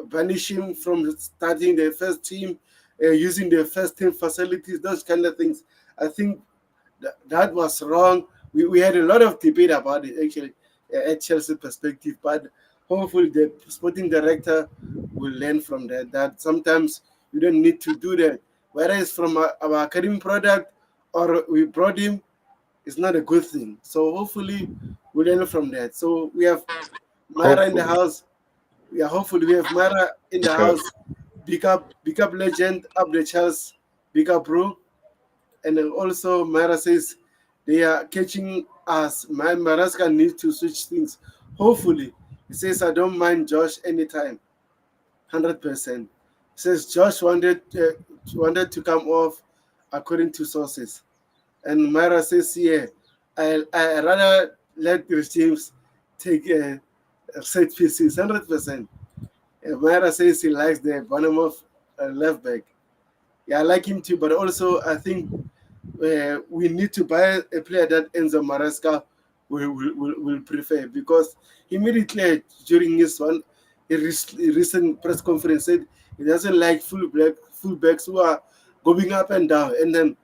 banish him from starting the first team, using the first team facilities. Those kind of things. I think that was wrong. We had a lot of debate about it actually at Chelsea perspective, but hopefully the sporting director will learn from that. That sometimes you don't need to do that. Whether it's from our academy product or we brought him, it's not a good thing. So hopefully we learn from that. So we have Myra in the Hopefully, house. Yeah, hopefully we have Myra in the because house. Big up legend, up the Chelsea, big up bro. And then also Mara says they are catching us. My Maraska needs to switch things. Hopefully, he says I don't mind Josh anytime, 100%. He says Josh wanted to come off according to sources, and Mara says yeah, I rather let the teams take set pieces, 100%. And Mara says he likes the Bournemouth left back. Yeah, I like him too, but also I think we need to buy a player that Enzo Maresca will prefer, because he made it clear during his recent press conference said he doesn't like fullbacks who are going up and down, and then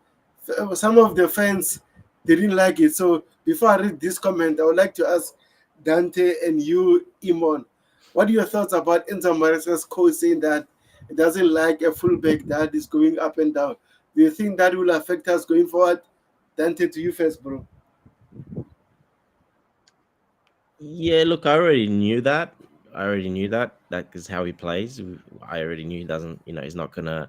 some of the fans they didn't like it. So before I read this comment, I would like to ask Dante and you, Imon, what are your thoughts about Enzo Maresca's coach saying that he doesn't like a fullback that is going up and down? Do you think that will affect us going forward? Dante, to you first, bro. Yeah, look, I already knew that. I already knew that. That is how he plays. I already knew he doesn't. He's not gonna.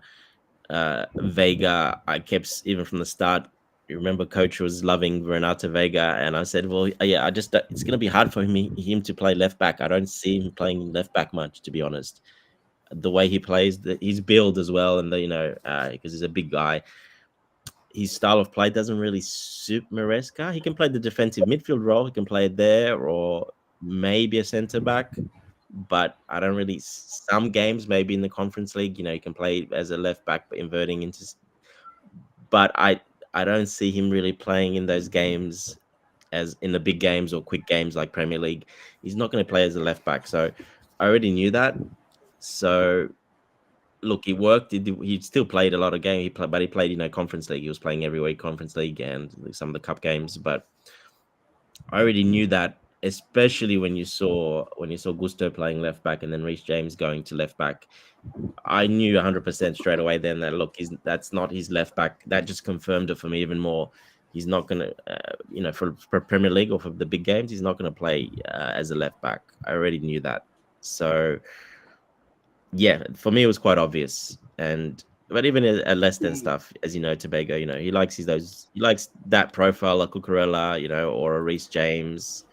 Vega. I kept even from the start. You remember, coach was loving Renato Vega, and I said, "Well, yeah, I just it's gonna be hard for him to play left back. I don't see him playing left back much, to be honest. The way he plays, his build as well, and because he's a big guy, his style of play doesn't really suit Maresca. He can play the defensive midfield role. He can play it there or maybe a centre back. But I don't really. Some games, maybe in the Conference League, he can play as a left back, but inverting into. But I don't see him really playing in those games as in the big games or quick games like Premier League. He's not going to play as a left back. So I already knew that. So look, it worked. He still played a lot of games. But he played, Conference League. He was playing every week, Conference League, and some of the cup games. But I already knew that, especially when you saw Gusto playing left back and then Reece James going to left back. I knew 100% straight away then that look, that's not his left back. That just confirmed it for me even more. He's not going to, for Premier League or for the big games, he's not going to play as a left back. I already knew that. So yeah, for me it was quite obvious. But even at less than Mm, stuff, as you know, Tobago, he likes that profile like Cucurella, or a Reece James,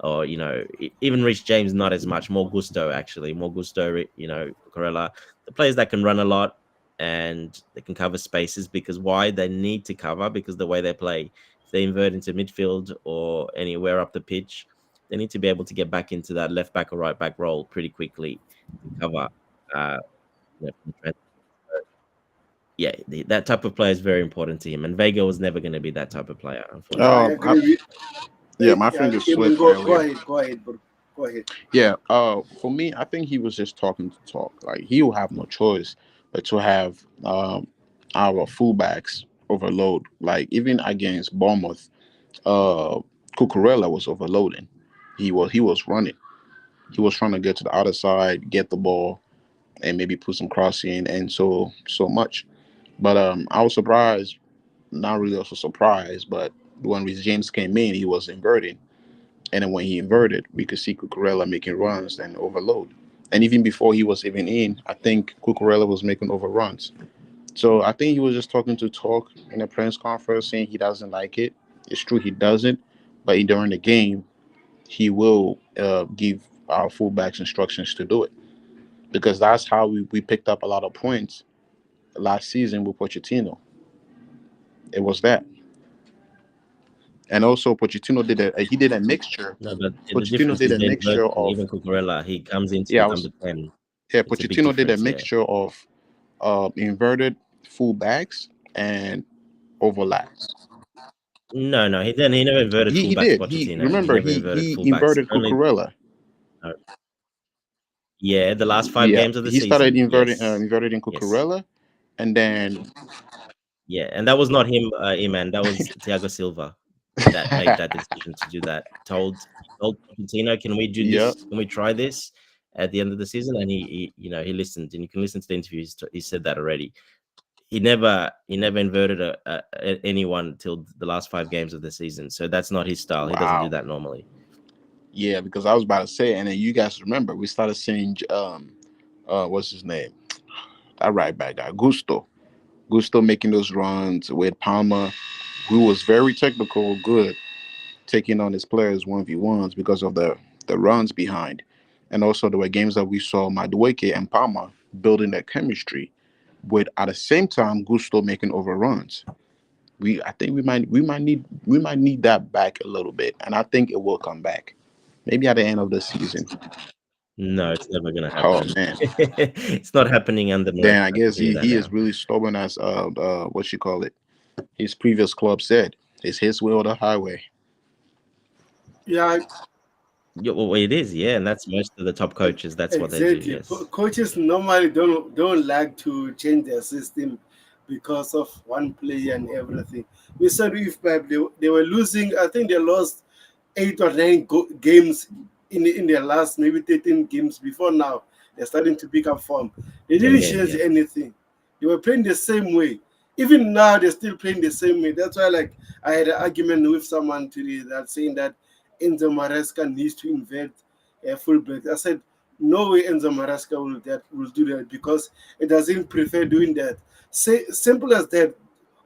or even Reece James not as much, more Gusto actually, more Gusto, Cucurella, the players that can run a lot and they can cover spaces, because why they need to cover, because the way they play, if they invert into midfield or anywhere up the pitch, they need to be able to get back into that left back or right back role pretty quickly to cover. Uh, from the yeah, that type of player is very important to him, and Vega was never going to be that type of player, yeah, I unfortunately. I, agree with. yeah, my finger Eamon, slipped go earlier. ahead, go ahead, bro. Go ahead. Yeah, for me, I think he was just talking to talk. Like he will have no choice but to have our fullbacks overload. Like even against Bournemouth, Cucurella was overloading. He was running. He was trying to get to the other side, get the ball, and maybe put some crossing and so much. But I was surprised, not really also surprised, but when Rhys James came in, he was inverted. And then when he inverted, we could see Cucurella making runs and overload. And even before he was even in, I think Cucurella was making overruns. So I think he was just talking to talk in a press conference saying he doesn't like it. It's true he doesn't, but during the game, he will give our fullbacks instructions to do it because that's how we picked up a lot of points last season with Pochettino. It was that. And also Pochettino did he did a mixture. No, but the Pochettino difference did is a the mixture inversion. of Even Cucurella, he comes into yeah, the I number was 10. yeah, It's a big Pochettino did a difference, yeah. mixture of inverted fullbacks and overlaps. No, he then he never inverted He fullbacks, did. He Pochettino. He remember never inverted he fullbacks. inverted Only Cucurella. uh, yeah, the last five Yeah, games of the he started season. inverting Yes, inverted in yes, Cucurella, and then yeah, and that was not him, Iman. That was Thiago Silva that made that decision to do that. He told Pochettino, "Can we do yeah. this? Can we try this at the end of the season?" And he listened, and you can listen to the interviews. He said that already. He never inverted anyone till the last 5 games of the season. So that's not his style. He doesn't do Wow. that normally. Yeah, because I was about to say, and then you guys remember we started seeing what's his name? That right back guy, Gusto making those runs with Palmer, who was very technical, good, taking on his players 1v1s because of the runs behind. And also there were games that we saw Madueke and Palmer building that chemistry with at the same time Gusto making overruns. I think we might need that back a little bit. And I think it will come back. Maybe at the end of the season. No, it's never going to Oh happen. man. It's not happening under Maresca. Then I I can guess tell you that he is now. really stubborn as what you call it. His previous club said. It's his way or the highway. Yeah, Yeah, well, it is, yeah, and that's most of the top coaches. That's what they do. exactly. Yes. Coaches normally don't like to change their system because of one player and everything. We said if they were losing, I think they lost 8 or 9 games in their last maybe 13 games before now. They're starting to pick up form. They 10 didn't games, change yeah. anything. They were playing the same way. Even now, they're still playing the same way. That's why, like, I had an argument with someone today that saying that Enzo Maresca needs to invert a fullback. I said, no way Enzo Maresca will do that because it doesn't prefer doing that. Say simple as that.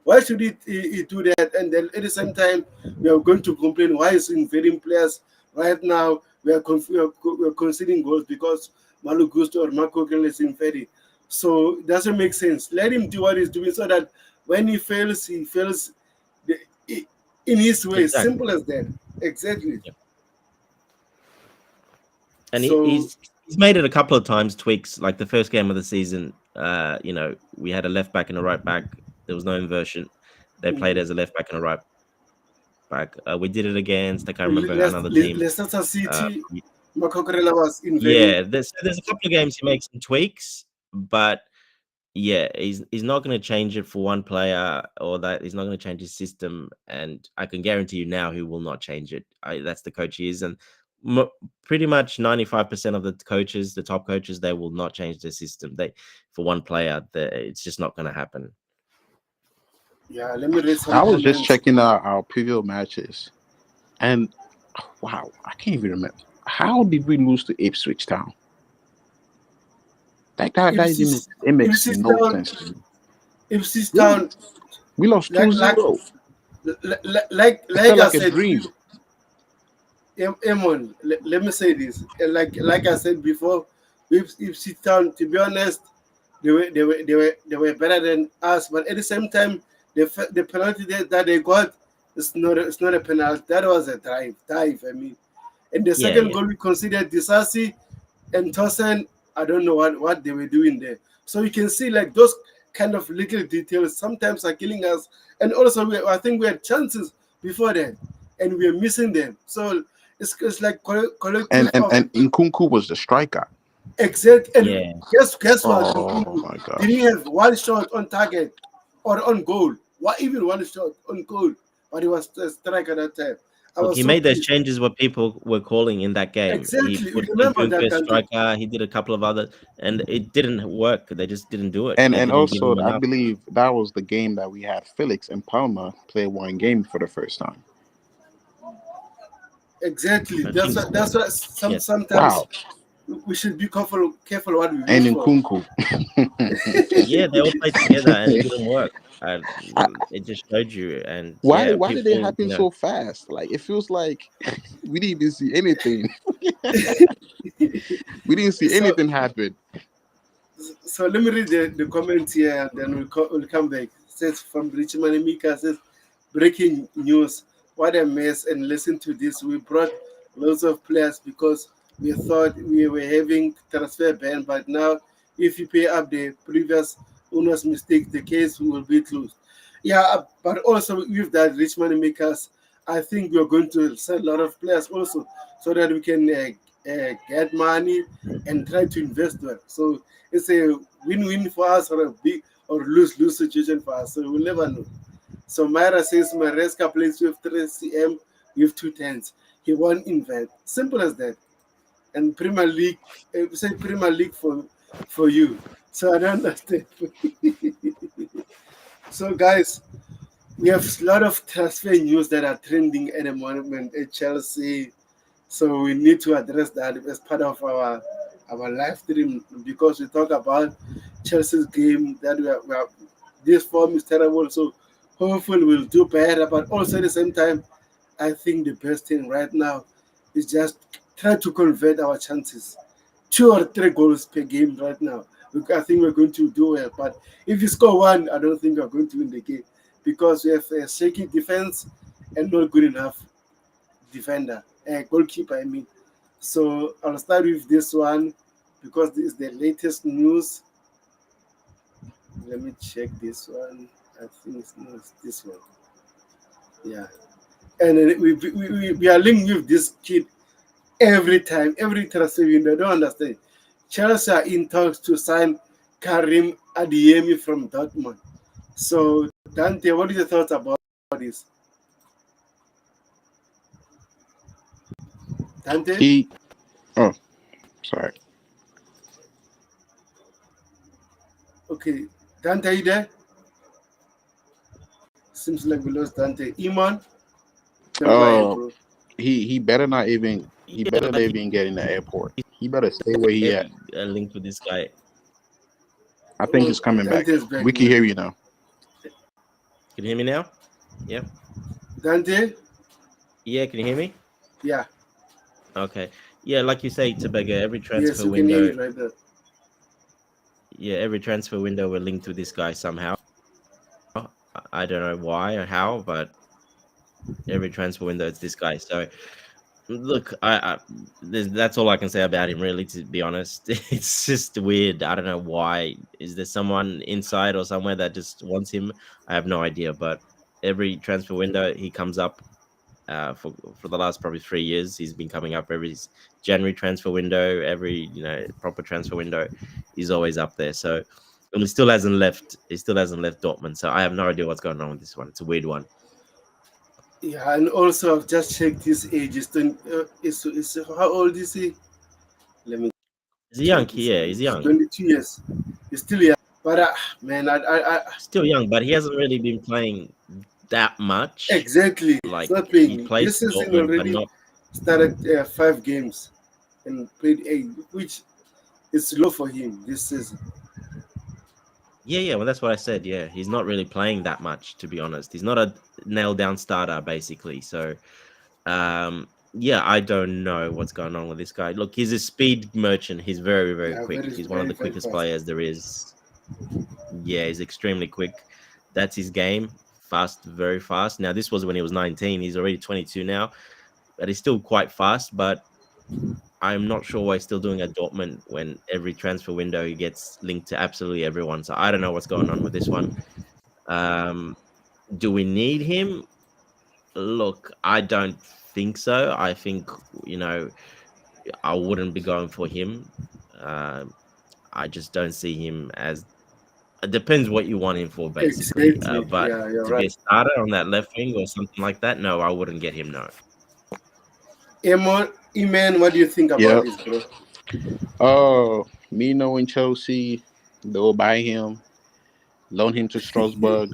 Why should he do that? And then at the same time, we are going to complain why is invading players right now. We are conceding goals because Malu Gusto or Marco Gil is invading. So it doesn't make sense. Let him do what he's doing so that when he fails the, in his way. Exactly. Simple as that. Exactly. Yeah. And So he's made it a couple of times, tweaks, like the first game of the season. We had a left back and a right back. There was no inversion. They played as a left back and a right back. We did it against, I can't remember, another team. Leicester Uh, City, Macocorella was invading. yeah, there's a couple of games he makes some tweaks, but yeah, he's not going to change it for one player, or that he's not going to change his system. And I can guarantee you now, he will not change it. That's the coach he is, and pretty much 95% of the coaches, the top coaches, they will not change their system. They for one player, it's just not going to happen. Yeah, let me read some I was just comments. checking out our previous matches, and wow, I can't even remember. How did we lose to Ipswich Town? That Ipswich, even it makes Ipswich no Town, sense to me. Ipswich Yeah, Town, we lost like two like zero. It like felt I like a said, dream. Emon, let me say this. Like I said before, Ipswich Town, to be honest, they were better than us. But at the same time, the penalty that they got it's not a penalty. That was a dive. I mean, and the Yeah, second yeah, goal we considered Disasi and Tossen. I don't know what they were doing there. So you can see like those kind of little details sometimes are killing us. And also, I think we had chances before that, and we are missing them. So it's like And collective and of and Nkunku was the striker. exact. And yeah. guess what? Oh Nkunku my didn't gosh. have one shot on target or on goal. What even one shot on goal? But he was a striker that time. I Look, was he so made those pissed. changes what people were calling in that game. He Exactly. You put remember Nkunku that, as Dante? striker. He did a couple of others, and it didn't work. They just didn't do it. They And didn't give also, him I enough. believe that was the game that we had Felix and Palma play one game for the first time. Exactly. I That's think what. so. That's what. Yeah, Sometimes Wow. we should be careful what we And wish in for. Kunku. yeah, they all played together, and it didn't work. And it just showed you. And why yeah, why did it people, happen so fast? Like it feels like we didn't even see anything. We didn't see so anything happen. so let me read the comments here, and then we'll come back. It says from Richmond Mika says, breaking news. What a mess! And listen to this. We brought loads of players because we thought we were having transfer ban, but now if you pay up the previous owner's mistake, the case will be closed. Yeah, but also with that Richmond makers, I think we're going to sell a lot of players also, so that we can get money and try to invest well. So it's a win-win for us, or a big or lose-lose situation for us. So we'll never know. So Myra says Maresca plays with 3 cm with 2 tens. He won't invent. Simple as that. And Premier League, say Premier League for you. So I don't understand. So guys, we have a lot of transfer news that are trending at the moment at Chelsea. So we need to address that as part of our live stream, because we talk about Chelsea's game that this form is terrible. So hopefully we'll do better. But also at the same time, I think the best thing right now is just try to convert our chances. 2 or 3 goals per game right now. I think we're going to do well. But if you score one, I don't think we're going to win the game, because we have a shaky defense and not good enough defender, goalkeeper, I mean. So I'll start with this one because this is the latest news. Let me check this one. I think it's, no, it's this one. Yeah. And we are linked with this kid every time, every transfer window. I don't understand. Chelsea are in talks to sign Karim Adiemi from Dortmund. So, Dante, what are your thoughts about this? Dante? He oh sorry. Okay. Dante, are you there? Seems like we lost Dante. Iman? No, go ahead, Uh bro. he better not even he yeah, better not but even get in the airport. He better stay where he at. he's linked with this guy. I think Oh, he's coming back. Dante's back We can now. hear you now. Can you hear me now? Yeah. Dante? Yeah, can you hear me? Yeah. Okay. Yeah, like you say, Tabega, every Yes, transfer we can hear window, you right now. yeah, every transfer window we're linked with this guy somehow. I don't know why or how, but every transfer window it's this guy. So look, that's all I can say about him, really. To be honest, it's just weird. I don't know why. Is there someone inside or somewhere that just wants him? I have no idea. But every transfer window he comes up. For the last probably 3 years, he's been coming up every January transfer window. Every proper transfer window, he's always up there. So, and he still hasn't left. He still hasn't left Dortmund. So I have no idea what's going on with this one. It's a weird one. Yeah, and also I've just checked his age. It's how old is he? Let me Is he young? check his Yeah, age. he's young. 22 years. He's still young. But man, Still young, but he hasn't really been playing that much. exactly. It's Like not he playing. plays This for season Dortmund, but already not. started 5 games and played 8, which is low for him this season. Yeah, yeah. Well, that's what I said. Yeah, he's not really playing that much, to be honest. He's not a nailed down starter, basically. So, yeah, I don't know what's going on with this guy. Look, he's a speed merchant. He's very, very Yeah, quick. very, He's one of very, the very quickest fast. players there is. Yeah, he's extremely quick. That's his game. Fast, very fast. Now, this was when he was 19. He's already 22 now, but he's still quite fast. But I'm not sure why he's still doing at Dortmund when every transfer window he gets linked to absolutely everyone. So I don't know what's going on with this one. Um, do we need him? Look, I don't think so. I think I wouldn't be going for him. Um, I just don't see him as. It depends what you want him for, basically. Exactly. But Yeah, you're to be a right. starter on that left wing or something like that, no, I wouldn't get him. No. Iman, what do you think about Yep. this, bro? Me knowing Chelsea, they'll buy him, loan him to Strasbourg,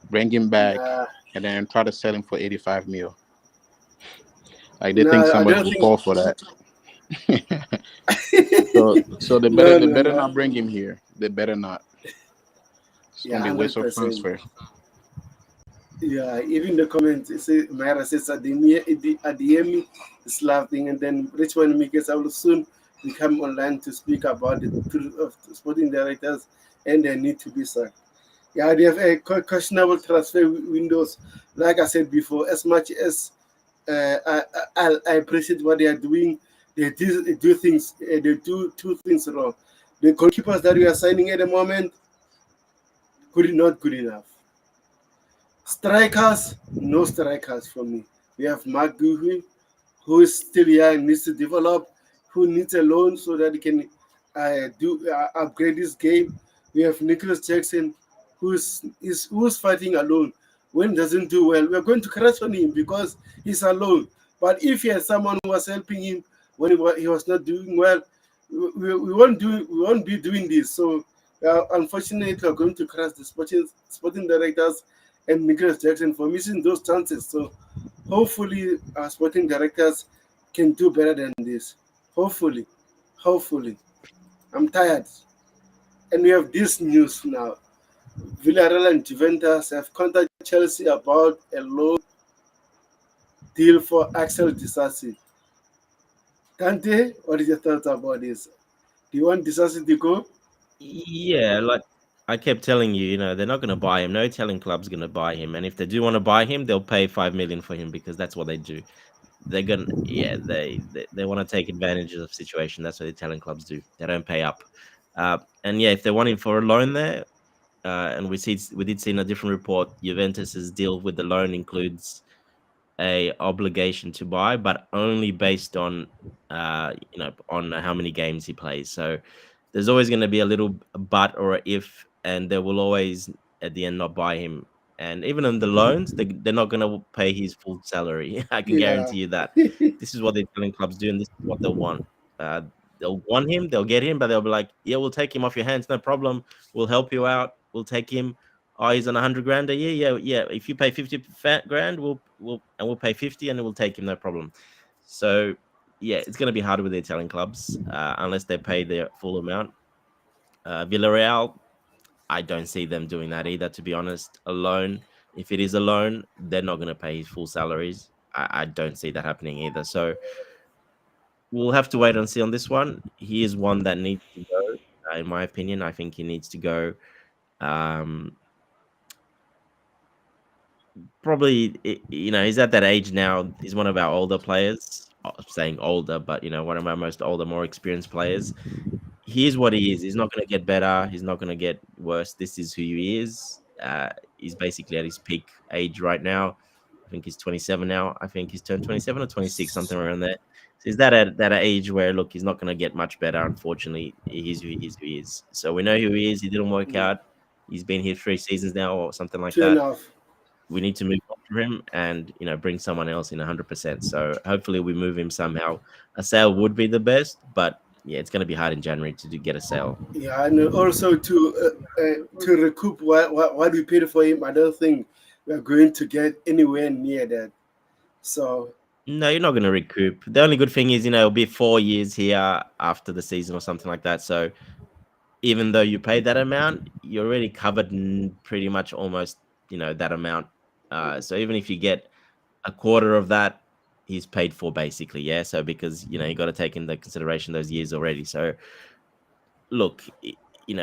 bring him back, Nah, and then try to sell him for 85 mil. Like they think nah, I somebody don't will think. fall for that. So No, they no, better no. not bring him here. They better not. It's Yeah, gonna be a waste hundred of percent. transfer. Yeah, even the comments, it say Myra says Ademi is laughing, and then Richmond Mikes I will soon become online to speak about the truth of sporting directors and their need to be sacked. Yeah, they have a questionable transfer windows. Like I said before, as much as I appreciate what they are doing, they do things, they do two things wrong. The goalkeepers that we are signing at the moment, not good enough. Strikers, no strikers for me. We have Mark Guhui, who is still young, needs to develop, who needs a loan so that he can do upgrade his game. We have Nicholas Jackson, who's fighting alone. When he doesn't do well, we're going to crash on him because he's alone. But if he had someone who was helping him when he was not doing well, we won't be doing this. So unfortunately, we're going to crash the sporting directors and Nicholas Jackson for missing those chances. So hopefully our sporting directors can do better than this. Hopefully. Hopefully. I'm tired. And we have this news now. Villarreal and Juventus have contacted Chelsea about a loan deal for Axel Disasi. Dante, what is your thoughts about this? Do you want Disasi to go? Yeah, like I kept telling you, they're not going to buy him. No telling club's going to buy him, and if they do want to buy him, they'll pay 5 million for him because that's what they do. They're gonna, yeah, they want to take advantage of the situation. That's what the Italian clubs do. They don't pay up, and yeah, if they want him for a loan there, and we did see in a different report, Juventus's deal with the loan includes a obligation to buy, but only based on on how many games he plays. So there's always going to be a little but or a if, and they will always at the end not buy him. And even on the loans, they're not going to pay his full salary. I can Yeah. guarantee you that. This is what the Italian clubs do, and this is what they'll want. Uh, they'll want him, they'll get him, but they'll be like, "Yeah, we'll take him off your hands, no problem. We'll help you out. We'll take him. Oh, he's on 100 grand a year. Yeah, yeah. If you pay 50 grand, we'll pay 50, and we'll take him, no problem." So yeah, it's going to be harder with the Italian clubs unless they pay their full amount. Villarreal, I don't see them doing that either. To be honest, a loan, if it is a loan, they're not going to pay his full salaries. I don't see that happening either. So we'll have to wait and see on this one. He is one that needs to go. In my opinion, I think he needs to go. Um, Probably, he's at that age now. He's one of our older players. I'm saying older, but one of our most older, more experienced players. He is what he is. He's not going to get better. He's not going to get worse. This is who he is. He's basically at his peak age right now. I think he's 27 now. I think he's turned 27 or 26, something around there. So he's at that age where, look, he's not going to get much better. Unfortunately, he's who he is. So we know who he is. He didn't work out. He's been here 3 seasons now, or something like Two that. enough. We need to move on for him and bring someone else in 100%. So hopefully we move him somehow. A sale would be the best, but yeah, it's going to be hard in January to get a sale. Yeah, and also to recoup what we paid for him, I don't think we're going to get anywhere near that. So No, you're not going to recoup. The only good thing is, it'll be 4 years here after the season or something like that. So even though you pay that amount, you're already covered pretty much almost, that amount. So even if you get a quarter of that, he's paid for basically. Yeah. So because, you got to take into consideration those years already. So look,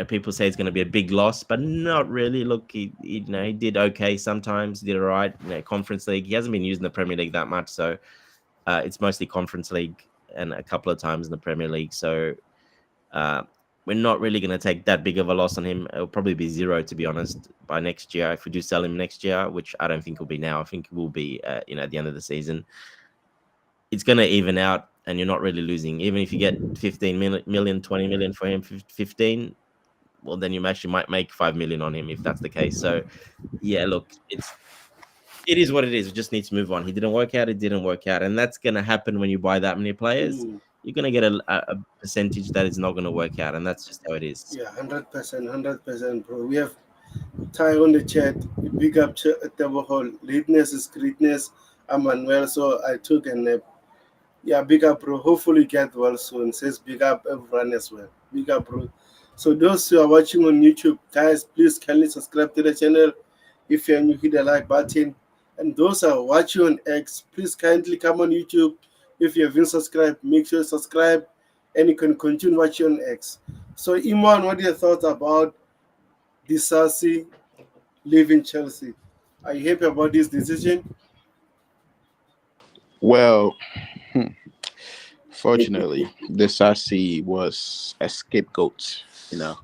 people say it's going to be a big loss, but not really. Look, he did okay sometimes, did all right. Conference League. He hasn't been using the Premier League that much, so it's mostly Conference League and a couple of times in the Premier League. So uh, we're not really going to take that big of a loss on him. It'll probably be zero, to be honest, by next year. If we do sell him next year, which I don't think will be now, I think it will be, at the end of the season. It's going to even out, and you're not really losing. Even if you get 15 million, 20 million for him, 15, well, then you actually might make 5 million on him if that's the case. So, yeah, look, it is what it is. We just need to move on. He didn't work out. It didn't work out, and that's going to happen when you buy that many players. Mm. You're going to get a percentage that is not going to work out, and that's just how it is. Yeah, 100%, 100%, bro. We have Ty on the chat. Big up Table Hall. Lateness is greatness. I'm Manuel, so I took a nap. Yeah, big up, bro. Hopefully, get well soon. Says big up everyone as well. Big up, bro. So, those who are watching on YouTube, guys, please kindly subscribe to the channel. If you're new, hit the like button. And those who are watching on X, please kindly come on YouTube. If you haven't subscribed, make sure you subscribe and you can continue watching on X. So, Iman, what are your thoughts about Disasi leaving Chelsea? Are you happy about this decision? Well, fortunately, the Sassy was a scapegoat. You know,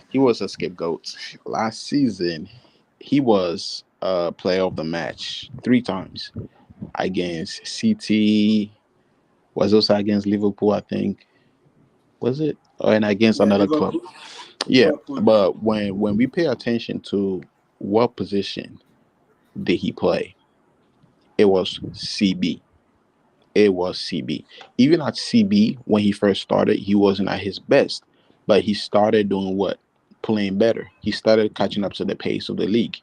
he was a scapegoat. Last season, he was a player of the match 3 times against CT. Was also against Liverpool, I think. Was it? And against Yeah, another club. Liverpool. Yeah, Liverpool. but when we pay attention to what position did he play, it was CB. It was CB. Even at CB, when he first started, he wasn't at his best, but he started doing what? Playing better. He started catching up to the pace of the league.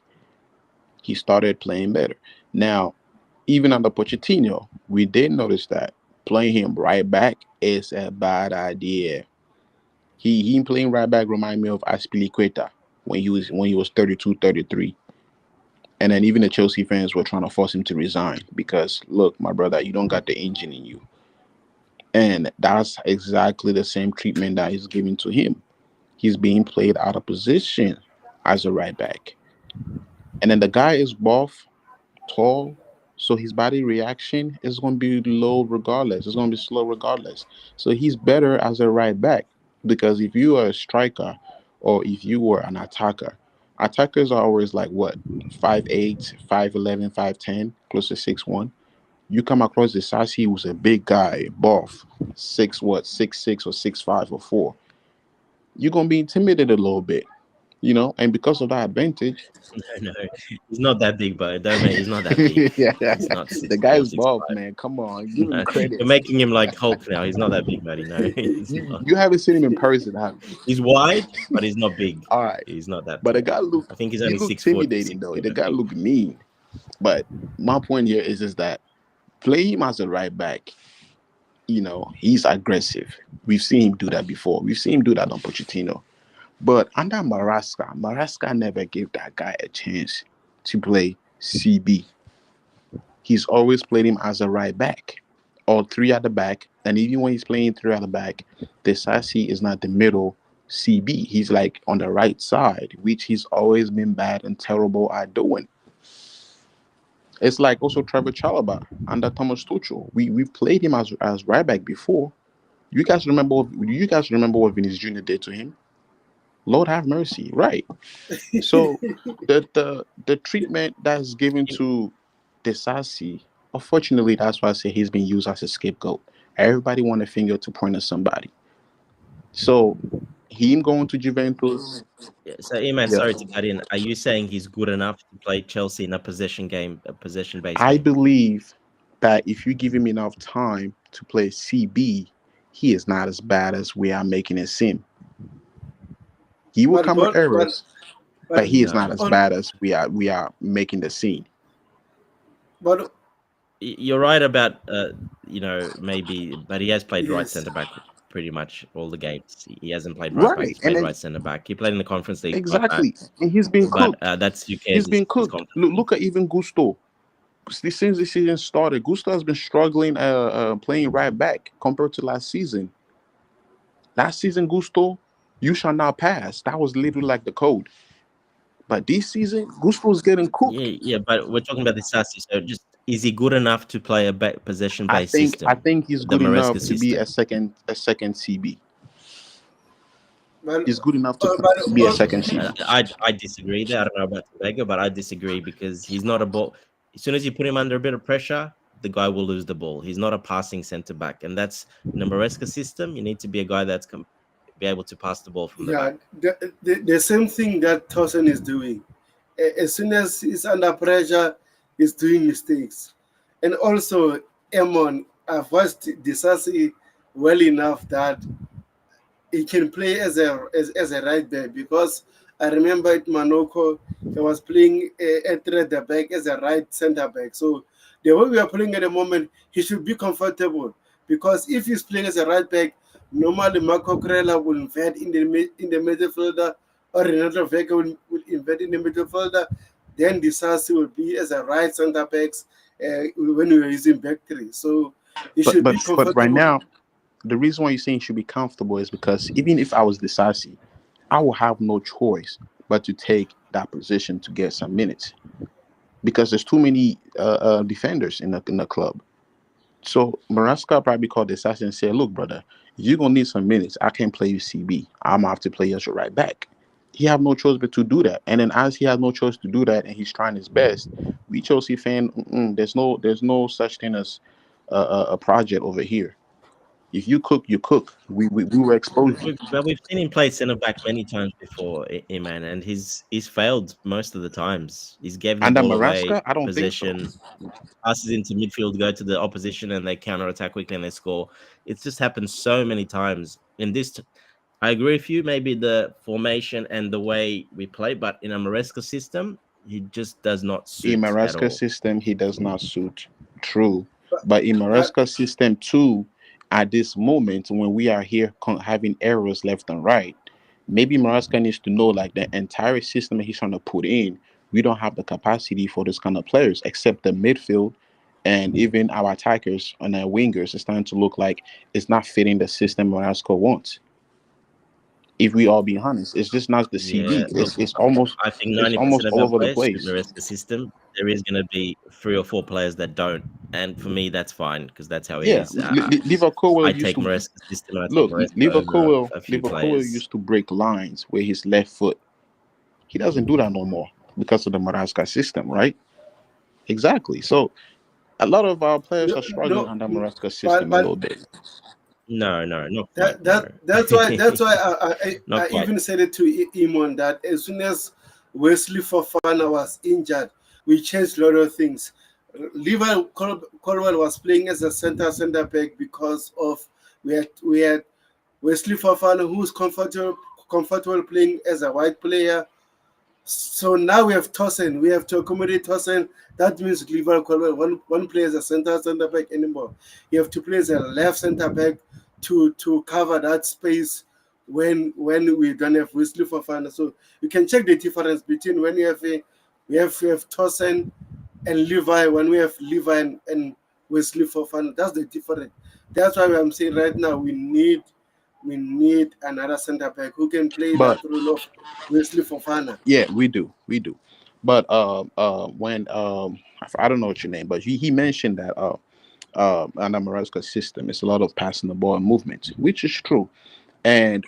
He started playing better. Now, even under Pochettino, we did notice that playing him right back is a bad idea. He playing right back remind me of Aspilicueta when he was 32, 33. And then even the Chelsea fans were trying to force him to resign because look, my brother, you don't got the engine in you. And that's exactly the same treatment that is given to him. He's being played out of position as a right back. And then the guy is buff, tall, so his body reaction is going to be low regardless. It's going to be slow regardless. So he's better as a right back because if you are a striker or if you were an attacker, attackers are always like what 5'8", 5'11", 5'10", close to 6'1". You come across the Sassy who's a big guy, buff, 6'6" or 6'5" or 4. You're gonna be intimidated a little bit, and because of that advantage, No, no, he's not that big, but don't make. He's not that big. yeah, He's not the 6'4", guy's six buff, five. man. Come on, give him No, credit. you're making him like Hulk now. He's not that big, buddy. No, he's you not. you haven't seen him in person, have you? He's wide, but he's not big. All right, He's not that but the tall. guy I look think he's he only looked 6 foot, intimidating six though. foot, The I guy think. looked mean. But my point here is just that play him as a right back. He's aggressive. We've seen him do that before. We've seen him do that on Pochettino. But under Maraska never gave that guy a chance to play CB. He's always played him as a right back or three at the back. And even when he's playing three at the back, the Sassy is not the middle CB. He's like on the right side, which he's always been bad and terrible at doing. It's like also Trevor Chalobah under Thomas Tuchel. We've played him as right back before. You guys remember what Vinicius Jr. did to him? Lord have mercy, right? So the treatment that's given to Desasi, unfortunately, that's why I say he's been used as a scapegoat. Everybody want a finger to point at somebody. So him going to Juventus, Yeah, so, Iman, yeah. sorry to cut in. Are you saying he's good enough to play Chelsea in a possession game, a possession-based I game? believe that if you give him enough time to play CB, he is not as bad as we are making it seem. He will But come with God, errors, but but he is not No, as on bad as we are making the scene. but you're right about maybe, but he has played right yes, centre back pretty much all the games. He hasn't played right back. Right. He's And played then right centre back. He played in the Conference League, got that, exactly. And he's been but cooked. that's He's UK's been his cooked. conference Look, league. look at even Gusto. Since the season started, Gusto has been struggling playing right back compared to last season. Last season, Gusto, you shall not pass. That was literally like the code. But this season, Gusto is getting cooked. Yeah, yeah, but we're talking about the Sassy. So just is he good enough to play a I possession-based think I system, think he's the good enough Maresca to be system? a second CB. but He's good enough to but be a second Uh, CB. I disagree there. I don't know about Tobago, but I disagree because he's not a ball. As soon as you put him under a bit of pressure, the guy will lose the ball. He's not a passing centre back, and that's in a Maresca system. You need to be a guy that's be able to pass the ball from the yeah, back. the same thing that Tosin is doing. As soon as he's under pressure, is doing mistakes. And also, Emon, I've watched Disasi well enough that he can play as a right back, because I remember at Manoko he was playing at the back as a right centre back. So the way we are playing at the moment, he should be comfortable, because if he's playing as a right back, normally Marco Corella will invade in the midfielder, or Renato Vega will invade in the midfielder. Then Disasi will be as a right centre backs when we are using back three. So he But should but be but right comfortable. now, the reason why you're saying you should be comfortable is because even if I was decisive, I will have no choice but to take that position to get some minutes because there's too many defenders in the club. So Maraska probably called the assassin and said, "Look, brother, you're gonna need some minutes. I can't play you CB. I'm gonna have to play you as your right back." He have no choice but to do that. And then as he has no choice to do that, and he's trying his best, we Chelsea fan, there's no such thing as a project over here. If you cook, you cook. We will expose you. But we've seen him play centre back many times before, Iman, and he's failed most of the times. He's gave the Under ball away, Maraska, I don't think so. possession, passes into midfield, go to the opposition, and they counter attack quickly and they score. It's just happened so many times. In this, I agree with you. Maybe the formation and the way we play, but in a Maresca system, he just does not In suit at Maraska's all. system, he does not suit. True. But, But in but Maraska's system, too, at this moment when we are here having errors left and right, maybe Maraska needs to know like the entire system that he's trying to put in, we don't have the capacity for this kind of players, except the midfield and even our attackers and our wingers. It's starting to look like it's not fitting the system Maraska wants. If we all be honest, it's just not the Yeah, CB. look, I think It's 90% almost of all our over the players suit place. Maresca's system. There is going to be 3 or 4 players that don't, and for me, that's fine because that's how he Yeah, is. Liverpool I used take to Maresca's system and I take look. Maresca over Liverpool a few Liverpool players. used to break lines with his left foot. He doesn't do that no more because of the Maraska system, right? Exactly. So a lot of our players no, are struggling no, under Maraska but system a but little bit. No, not quite. that No, that's why not I quite. even said it to Imon that as soon as Wesley Fofana was injured, we changed a lot of things. Levi Colwell was playing as a center back because of we had Wesley Fofana who's comfortable playing as a wide player. So now we have Tosin. We have to accommodate Tosin. That means Levi Colwell one player as a center back anymore. You have to play as a left centre back to cover that space when we don't have Wesley Fofana. So you can check the difference between when you have we have Tosin and Levi, when we have Levi and Wesley Fofana. That's the difference. That's why I'm saying right now we need another centre back who can play that But role of Wesley Fofana. yeah, we do. But when I don't know what your name, but he mentioned that under Maraska system, it's a lot of passing the ball and movement, which is true. And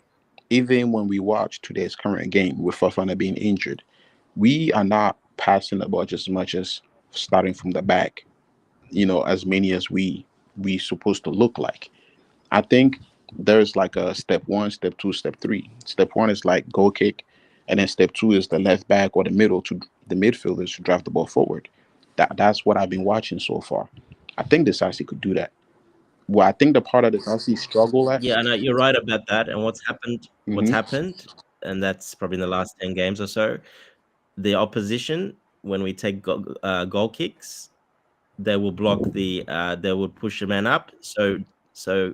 even when we watch today's current game with Fafana being injured, we are not passing the ball just as much as starting from the back, as many as we supposed to look like. I think there's like a step one, step two, step three. Step one is like goal kick, and then step two is the left back or the midfielders to drive the ball forward. That's what I've been watching so far. I think this actually could do that. Well, I think the part of this actually struggle at. Yeah, no, you're right about that. And what's Hmm. happened, and that's probably in the last 10 games or so. The opposition, when we take goal kicks, they will block they will push a man up. So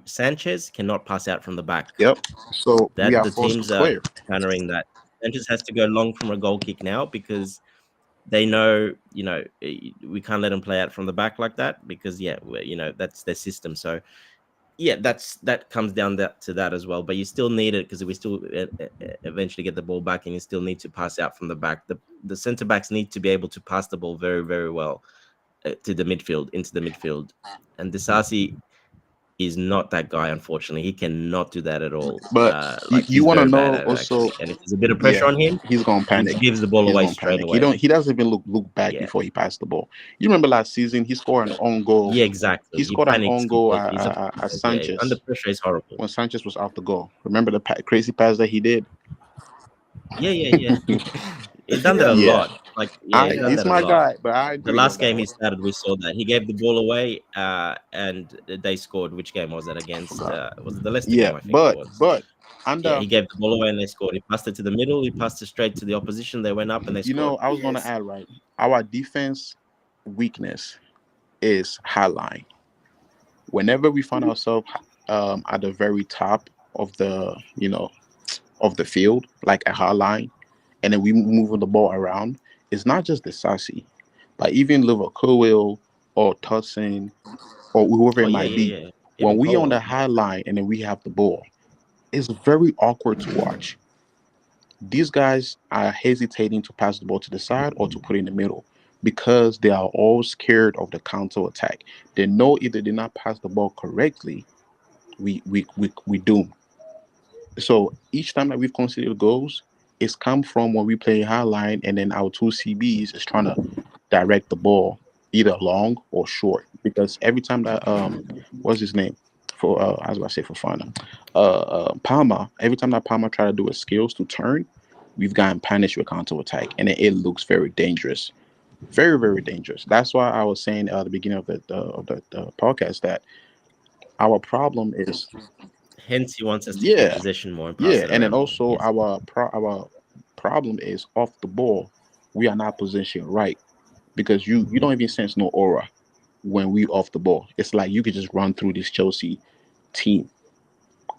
Sanchez cannot pass out from the back. Yep. So we That are the forced to teams are clear. countering that. Sanchez has to go long from a goal kick now because they know, we can't let them play out from the back like that because that's their system. So yeah, that comes down to that as well. But you still need it because we still eventually get the ball back, and you still need to pass out from the back. The centre backs need to be able to pass the ball very, very well to the midfield, into the midfield, and Disasi is not that guy. Unfortunately, he cannot do that at all. But Like you he's want to very bad know at it also, actually. And if there's a bit of pressure yeah, on him, he's gonna he panic. gives the ball He's away gonna straight panic. He away. don't. He doesn't even look back Yeah, before he passed the ball. You remember last season he scored an own goal. yeah, exactly. He He scored an panics own goal completely. He's a at yeah. Under Sanchez pressure is horrible. when Sanchez was off the goal. Remember the crazy pass that he did? Yeah. He's done that a Yeah, Yeah, lot. like, yeah, he got He's that a my Yes. lot. guy, but I The agree on last that game he one. started, we saw that he gave the ball away, and they scored. Which game was that against? Forgot. Was it the Leicester Yeah, game? I think it was. but Yeah, under he gave the ball away and they scored. He passed it to the middle. He passed it straight to the opposition. They went up and they scored. I was gonna Yes. add right. Our defense weakness is high line. Whenever we find ourselves at the very top of the field, like a high line, and then we moving the ball around, it's not just the Sassy, but even Liverpool or Tutson or whoever Oh it yeah, might be. yeah, yeah. When Even we on the Colwell. Yeah. high line and then we have the ball, it's very awkward to watch. These guys are hesitating to pass the ball to the side or to put it in the middle because they are all scared of the counter attack. They know if they did not pass the ball correctly, we doom. So each time that we've conceded goals, it's come from when we play high line and then our two CBs is trying to direct the ball either long or short. Because every time that what's his name? For I was about to say for fun. Palmer, every time that Palmer try to do his skills to turn, we've gotten punished with counter attack. And it looks very dangerous. Very, very dangerous. That's why I was saying at the beginning of the podcast that our problem is Hence, he wants us to keep yeah, possession more and pass yeah, it and then around more. also Yes. our problem is off the ball. We are not positioned right because you don't even sense no aura when we off the ball. It's like you could just run through this Chelsea team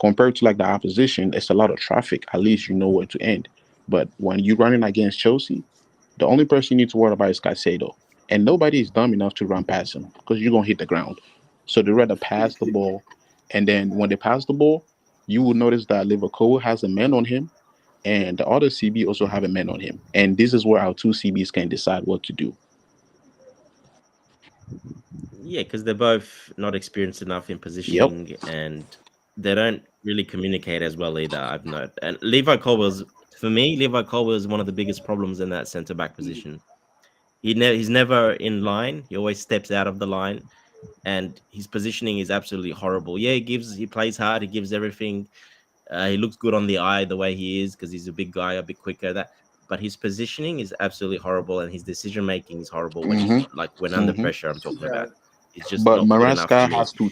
compared to like the opposition. It's a lot of traffic. At least you know where to end. But when you're running against Chelsea, the only person you need to worry about is Caicedo, and nobody is dumb enough to run past him because you're gonna hit the ground. So they rather pass the ball, and then when they pass the ball, you will notice that Liverpool has a man on him, and the other CB also have a man on him. And this is where our two CBs can decide what to do. Yeah, because they're both not experienced enough in Yep. positioning and they don't really communicate as well either. I've noted. And for me, Levi Colwell is one of the biggest problems in that centre back position. He's never in line. He always steps out of the line, and his positioning is absolutely horrible. Yeah, he plays hard, he gives everything. He looks good on the eye the way he is because he's a big guy, a bit quicker. But his positioning is absolutely horrible, and his decision making is horrible when hmm under hmm pressure. I'm talking Yeah. about. It's just But not good enough for Maraska me. has to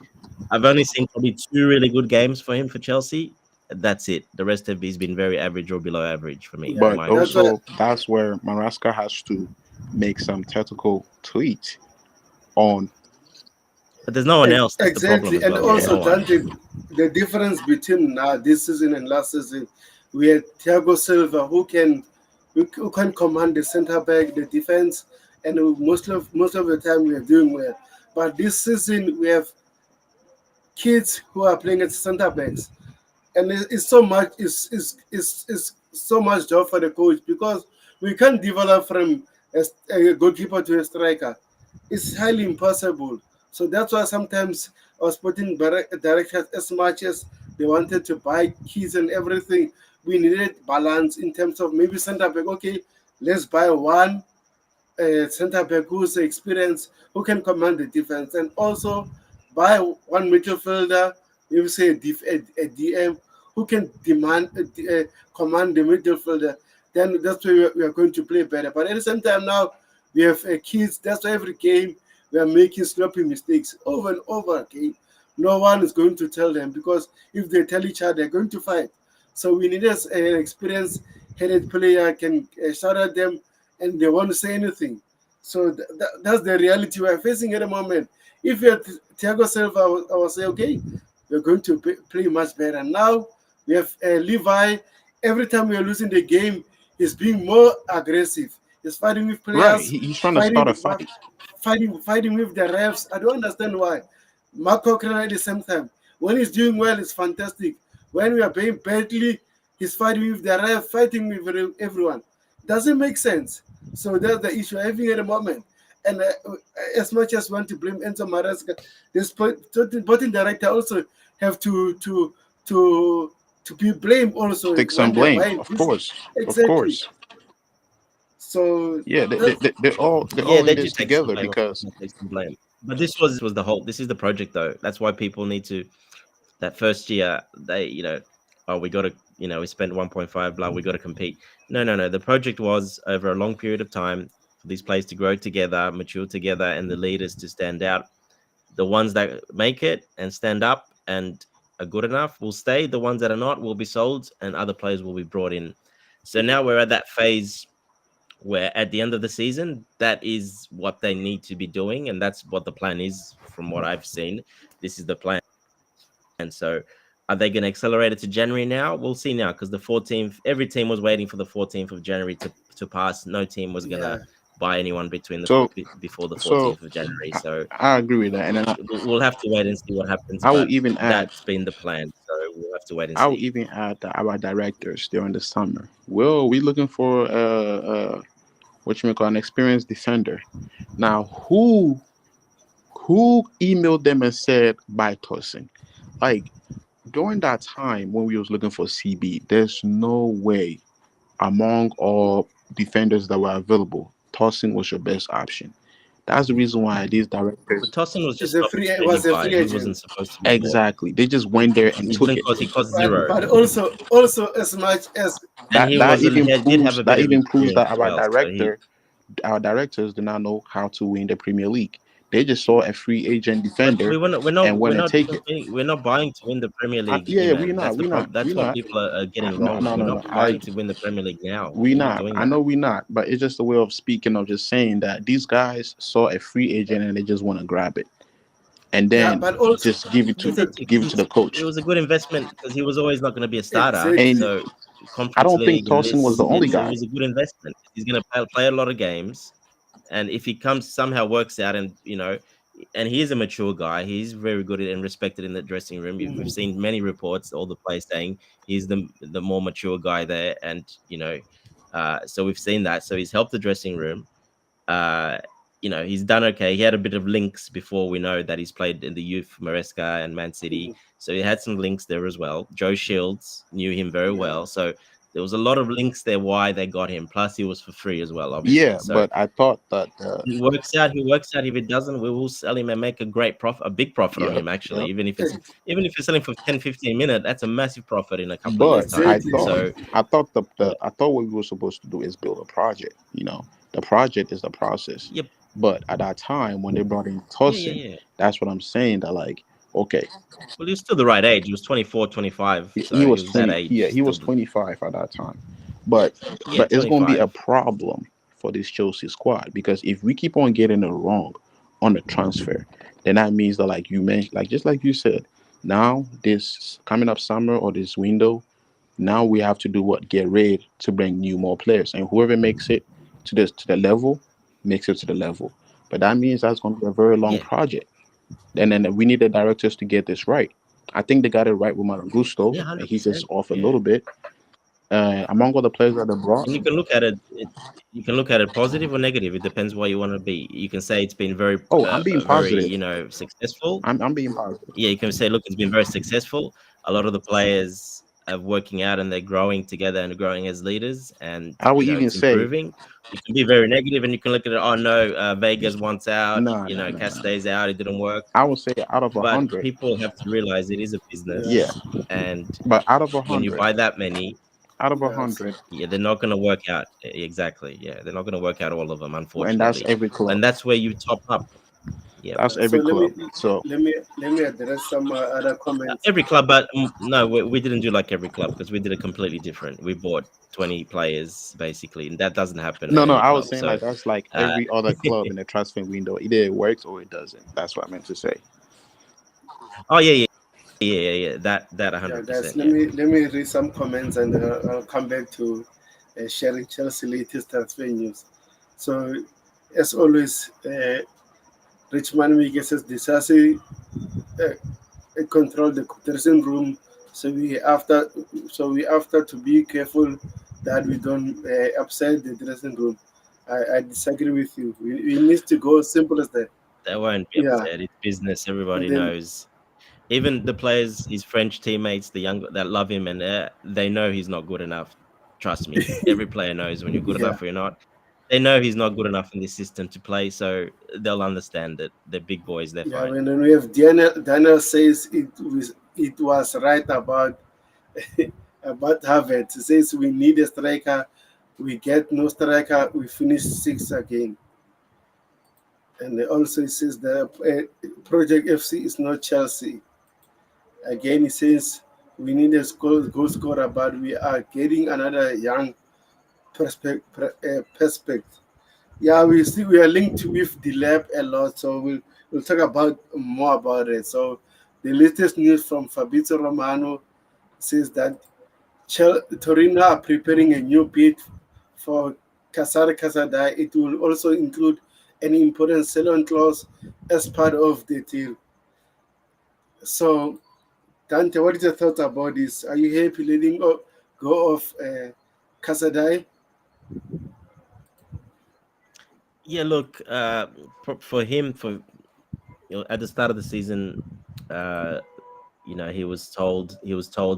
I've only seen probably two really good games for him for Chelsea. That's it. The rest of he's been very average or below average for me, in Yeah. but my That's opinion. why. also that's where Maraska has to make some tactical tweaks on. But there's no one else. That's the problem Exactly. as And well. There's Yeah. also, no one. Dante, the difference between now this season and last season, we had Thiago Silva who can command the center back, the defense, and most of the time we are doing well. But this season we have kids who are playing at center backs, and it's so much it's so much job for the coach because we can't develop from a goalkeeper to a striker. It's highly impossible. So that's why sometimes our sporting directors, as much as they wanted to buy keys and everything, we needed balance in terms of maybe center back. Okay, let's buy one center back who's experienced, who can command the defense, and also buy one midfielder, maybe say a DM, who can command the midfielder. Then that's where we are going to play better. But at the same time, now we have kids. That's why every game we are making sloppy mistakes over and over again. No one is going to tell them because if they tell each other, they're going to fight. So we need an experienced headed player can shout at them and they want to say anything. So that's the reality we're facing at the moment. If you're Thiago Silva, I will say, okay, we're going to play much better. Now we have Levi. Every time we are losing the game, he's being more aggressive. He's fighting with Right. players, He's trying to start fighting, a fight. fighting with the refs. I don't understand why. Marco Crenna at the same time. When he's doing well, it's fantastic. When we are playing badly, he's fighting with the ref, fighting with everyone. Doesn't make sense. So that's the issue I'm having at the moment. And as much as want to blame Enzo Maresca, this sporting director also have to to be blamed also Take some when they're blame, buying of this. course, of Exactly. course. So Yeah, that's they're Yeah, all in they do this take some together blame. because Take some blame. But this was the whole. This is the project though. That's why people need to. That first year, oh, we got to, we spent 1.5, blah, we got to compete. No, no, no. The project was over a long period of time. for these players to grow together, mature together, and the leaders to stand out. The ones that make it and stand up and are good enough will stay. The ones that are not will be sold, and other players will be brought in. So now we're at that phase where at the end of the season, that is what they need to be doing, and that's what the plan is from what I've seen. This is the plan. And so are they going to accelerate it to January now? We'll see now, because the 14th, every team was waiting for the 14th of January to pass. No team was going yeah, to buy anyone So before the so 14th of January. I, So I agree with that, and then we'll have to wait and see what happens, I will but even add that's been the plan. So we'll have to wait and I will see. even add that our directors during the summer. Well, we looking for what you may call an experienced defender. Now, who emailed them and said by tossing? Like during that time when we was looking for CB, there's no way among all defenders that were available, tossing was your best option. That's the reason why these But directors Tossin was it's just a not free training was a guy. free He agent. wasn't supposed to be bought. exactly they just went there and He took didn't it. cost. He cost But zero, also as much as and That he that wasn't. even He did have proves a bit of that experience as well. So he. our directors do not know how to win the Premier League. They just saw a free agent But defender we were not. We're and not. went We're and not. take it. We're not buying to win the Premier League, Yeah, we're man. not, That's the we're not, problem. That's we're what not. people are getting No, wrong. no, We're no, not no. buying to win the Premier League now. We We're not not. doing I that. know we not, but it's just a way of speaking of just saying that these guys saw a free agent and they just want to grab it and yeah, then but also just give it Yeah, to they do, give because it to the it coach. was a good investment because he was always not going to be a starter. And exactly, So I Conference don't think League and Tosin was this, the only it guy. was a good investment. He's going to play a lot of games, and if he comes somehow works out, and and he is a mature guy, he's very good and respected in the dressing room. We've Mhm. seen many reports, all the players saying he's the more mature guy there, and so we've seen that. So he's helped the dressing room. uh, he's done okay. He had a bit of links before. We know that he's played in the youth, Maresca and Man City, so he had some links there as well. Joe Shields knew him very Yeah, well, so there was a lot of links there why they got him. Plus, he was for free as well, obviously. Yeah, So but I thought that he works out. He works out. If it doesn't, we will sell him and make a great profit, a big profit on yeah, him. Actually, yeah. even if you're selling for 10, 15 minutes, that's a massive profit in a couple of years' But time. exactly. So yeah, I thought what we were supposed to do is build a project. The project is the process. yep, But at that time when they brought in yeah, yeah, Tosin, yeah. that's what I'm saying. That like, okay, Well, he was still the right age. He was 24, 25. he So he was was that 20. age Yeah, he still. was 25 at that time. But Yeah, it's going to be a 25. problem for this Chelsea squad because if we keep on getting it wrong on the transfer, then that means that like you mentioned, like just like you said, now this coming up summer or this window, now we have to do what? Get rid to bring new more players, and whoever makes it to the level makes it to the level. But that means that's going to be a very long Yeah, project. And then we need the directors to get this right. I think they got it right with yeah, Malagusto, and he's just 100%. off a Yeah. little bit. Among all the players that they brought, And you can look at you can look at it positive or negative. It depends what you want to be. You can say it's been oh, I'm being very, positive. successful. I'm being positive. Yeah, you can say, look, it's been very successful. A lot of the players are working out and they're growing together and growing as leaders, and I would even it's say, improving. You can be very negative, and you can look at it. Oh no, Vegas wants out. no, no, no, no. Castade's out. It didn't work. I would say out of a But hundred, people have to realize it is a Yeah, yeah. business, and But when you buy that many, out of a yes. hundred, yeah, they're not going to work out. Exactly. Yeah, they're not going to work out all of them, and that's unfortunately. every club. And that's where you top up. Yeah, That's So every club. So let me address some other comments. every club, but no, we didn't do like every club because we did it completely different. We bought 20 players basically, and that doesn't happen no, at no, any I was club. saying So, like that's like uh, every other club in the transfer window. Either it works or it doesn't. That's what I meant to say. oh yeah, yeah, yeah, yeah, yeah. That Yeah, guys, 100%. Yeah. let me read some comments and I'll come back to sharing Chelsea latest transfer news. So, as always, Richmond Miguel says Disasi control the dressing room. So we after to be careful that we don't upset the dressing room. I disagree with you. We need to go simple as that. They won't be Yeah, upset. It's business. and Everybody then knows. Even the players, his French teammates, the young that love him, and they know he's not good enough. Trust me. Every player knows when you're good yeah, enough or you're not. They know he's not good enough in this system to play, so they'll understand it. They're big boys. They're yeah. fine. When we have Daniel says it was right about about Harvard. He says we need a striker, We get no striker. We finish sixth again. And also it says that Project FC is not Chelsea. Again, it says we need a goal scorer, but we are getting another young perspective. Yeah, we are linked with the lab a lot, so we'll talk about more about it. So the latest news from Fabrizio Romano says that Torino are preparing a new bid for Casada. It will also include an important sell-on clause as part of the deal. So, Dante, what is your thoughts about this? Are you happy letting go of Casadai? Yeah, look, for him, at the start of the season, uh, he was told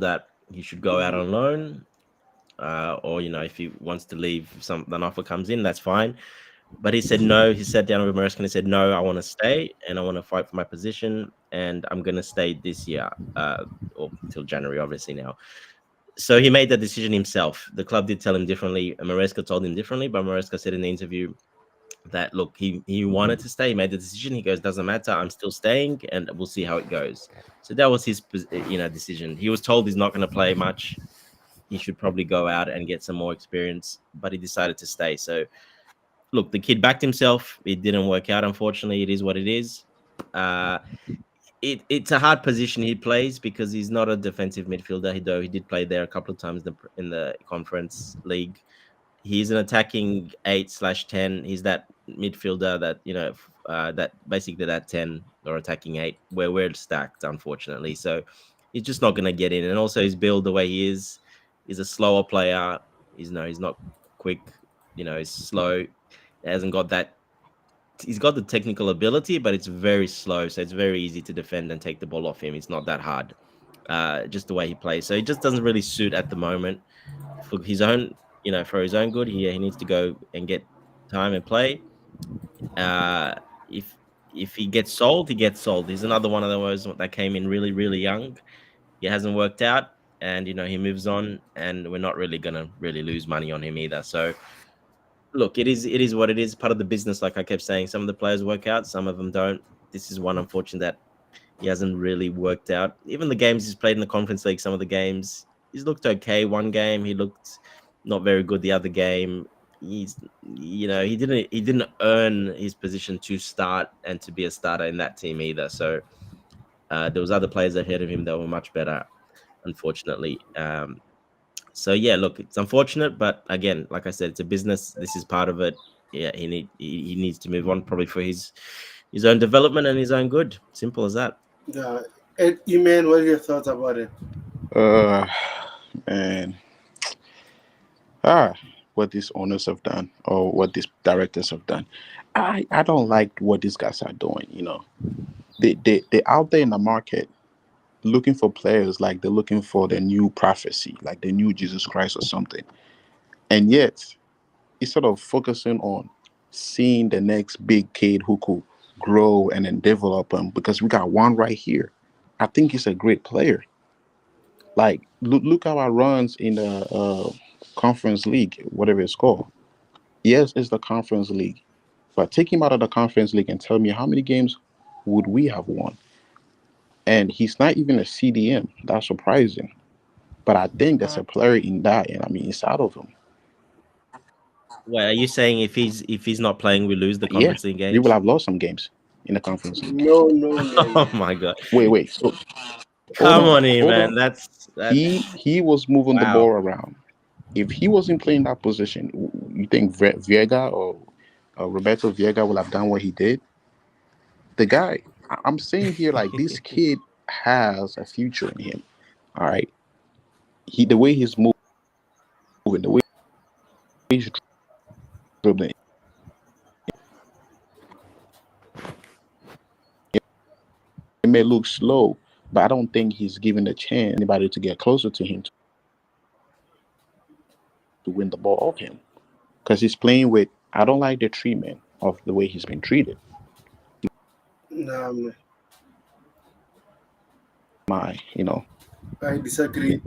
that he should go out on loan, or if he wants to leave, if an offer comes in, that's fine. But he said no. He sat down with Maresca and he said, "No, I want to stay and I want to fight for my position, and I'm going to stay this year, or till January, obviously now." So he made that decision himself. The club did tell him differently. And Maresca told him differently, but Maresca said in the interview that look, he wanted to stay. He made the decision. He goes, "Doesn't matter. I'm still staying, and we'll see how it goes." So that was his decision. He was told he's not going to play much. He should probably go out and get some more experience, but he decided to stay. So look, the kid backed himself. It didn't work out, unfortunately. It is what it is. Uh, it's a hard position he plays because he's not a defensive midfielder. Though he did play there a couple of times in the conference league. He's an attacking 8/10. He's that midfielder that that basically that 10 or attacking 8 where we're stacked, unfortunately. So he's just not going to get in. And also his build, the way he is, he's a slower player. He's not quick. He's slow. He hasn't got that. He's got the technical ability, but it's very slow. So it's very easy to defend and take the ball off him. It's not that hard. Just the way he plays. So it just doesn't really suit at the moment for his own, for his own good. He needs to go and get time and play. Uh, if he gets sold, he gets sold. He's another one of those that came in really, really young. He hasn't worked out, and he moves on, and we're not really gonna really lose money on him either. So look, it is what it is. Part of the business, like I kept saying. Some of the players work out, some of them don't. This is one unfortunate that he hasn't really worked out. Even the games he's played in the Conference League, some of the games he's looked okay. One game he looked not very good. The other game he didn't earn his position to start and to be a starter in that team either. So there was other players ahead of him that were much better, unfortunately. So yeah, look, it's unfortunate, but again, like I said, it's a business. This is part of it. Yeah, he needs to move on probably for his own development and his own good. Simple as that. Yeah. And Iman, what are your thoughts about it? Uh, man, ah, what these owners have done or what these directors have done, I don't like what these guys are doing. They out there in the market looking for players like they're looking for the new prophecy, like the new Jesus Christ or something, and yet instead of focusing on seeing the next big kid who could grow and then develop him, because we got one right here. I think he's a great player. Like, look how our runs in the conference league, whatever it's called. Yes, it's the conference league, but take him out of the conference league and tell me how many games would we have won? And he's not even a CDM. That's surprising. But I think there's a player in that, and I mean, inside of him. Wait, are you saying if he's not playing, we lose the Yeah, Conference League we will games? have lost some games in the conference league. No, no, no, Oh no. my god! Wait. So hold Come on, on in, hold man. on. That. He was moving the ball Wow. around. If he wasn't playing that position, you think Viega or Roberto Viega will have done what he did? The guy, I'm saying here, like this kid has a future in him. All right, the way he's moving, the way he's dribbling, it may look slow, but I don't think he's given a chance anybody to get closer to him to win the ball off him because he's playing with. I don't like the treatment of the way he's been treated. No, My, I disagree.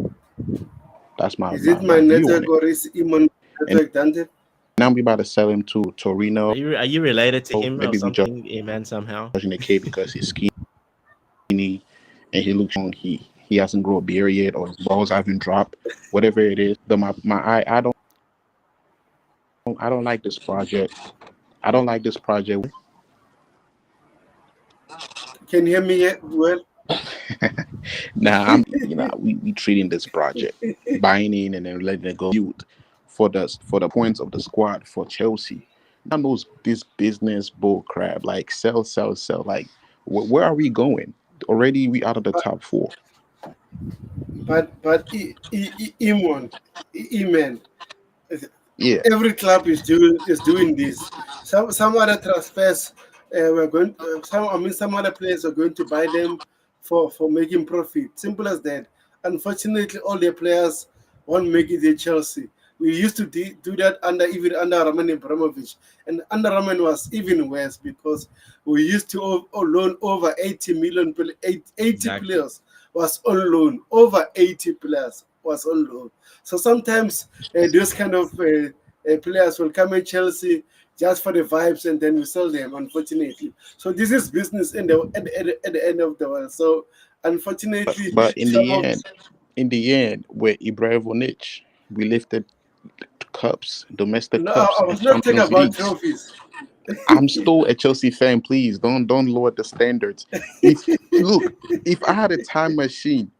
that's my Is it my, my my view on network it. or is Iman? and Perfect, Dante. now we about to sell him to Torino, Are you related to him or maybe we something, Iman, somehow? judging the kid because he's skinny and he looks young. He hasn't grown a beard yet, or his balls haven't dropped. Whatever it is, though my I don't like this project. I don't like this project. Can you hear me yet? Well, Now we treating this project, buying in and then letting it go youth for the points of the squad for Chelsea. None of those this business bull crap like sell. Like where are we going? Already we out of the but top four. Imon, Iman, Yeah, every club is doing this. Some other transfers, we're going. Some other players are going to buy them for making profit. Simple as that. Unfortunately, all the players won't make it in Chelsea. We used to do that even under Roman Abramovich, and under Roman was even worse because we used to loan over 80 million, 80 Exactly. players was on loan. Over 80 players was on loan. So sometimes those kind of players will come in Chelsea just for the vibes and then we sell them, unfortunately. So this is business at the end of the world. So unfortunately, but some of in the end, with Ibrahimovic, we lifted cups, domestic no, cups, I and was not talking Champions about Leagues. trophies. I'm still a Chelsea fan. Please don't lower the standards. If look, if I had a time machine,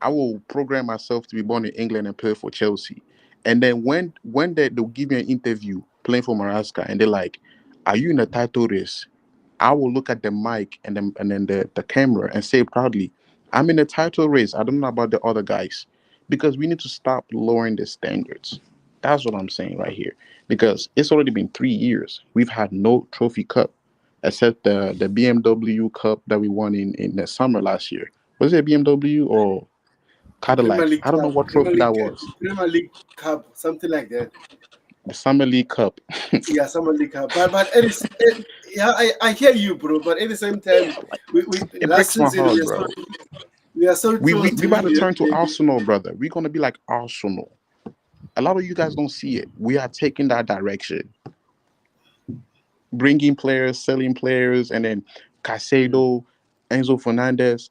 I will program myself to be born in England and play for Chelsea. And then when they'll give me an interview playing for Maraska and they're like, "Are you in a title race?" I will look at the mic and then the camera and say proudly, "I'm in a title race. I don't know about the other guys," because we need to stop lowering the standards. That's what I'm saying right here. Because it's already been 3 years. We've had no trophy cup except the BMW Cup that we won in the summer last year. Was it BMW or Premier Cadillacs? League I don't know Cup, what trophy that was. Premier League Cup, something like that. The Summer League Cup. Yeah, Summer League Cup. But yeah, I hear you, bro. But at the same time, we It last breaks my season heart, bro. we are so We close we to we about to winning turn to Arsenal, brother. We're gonna be like Arsenal. A lot of you guys don't see it. We are taking that direction, bringing players, selling players, and then Mm. Casado, Enzo Fernandez.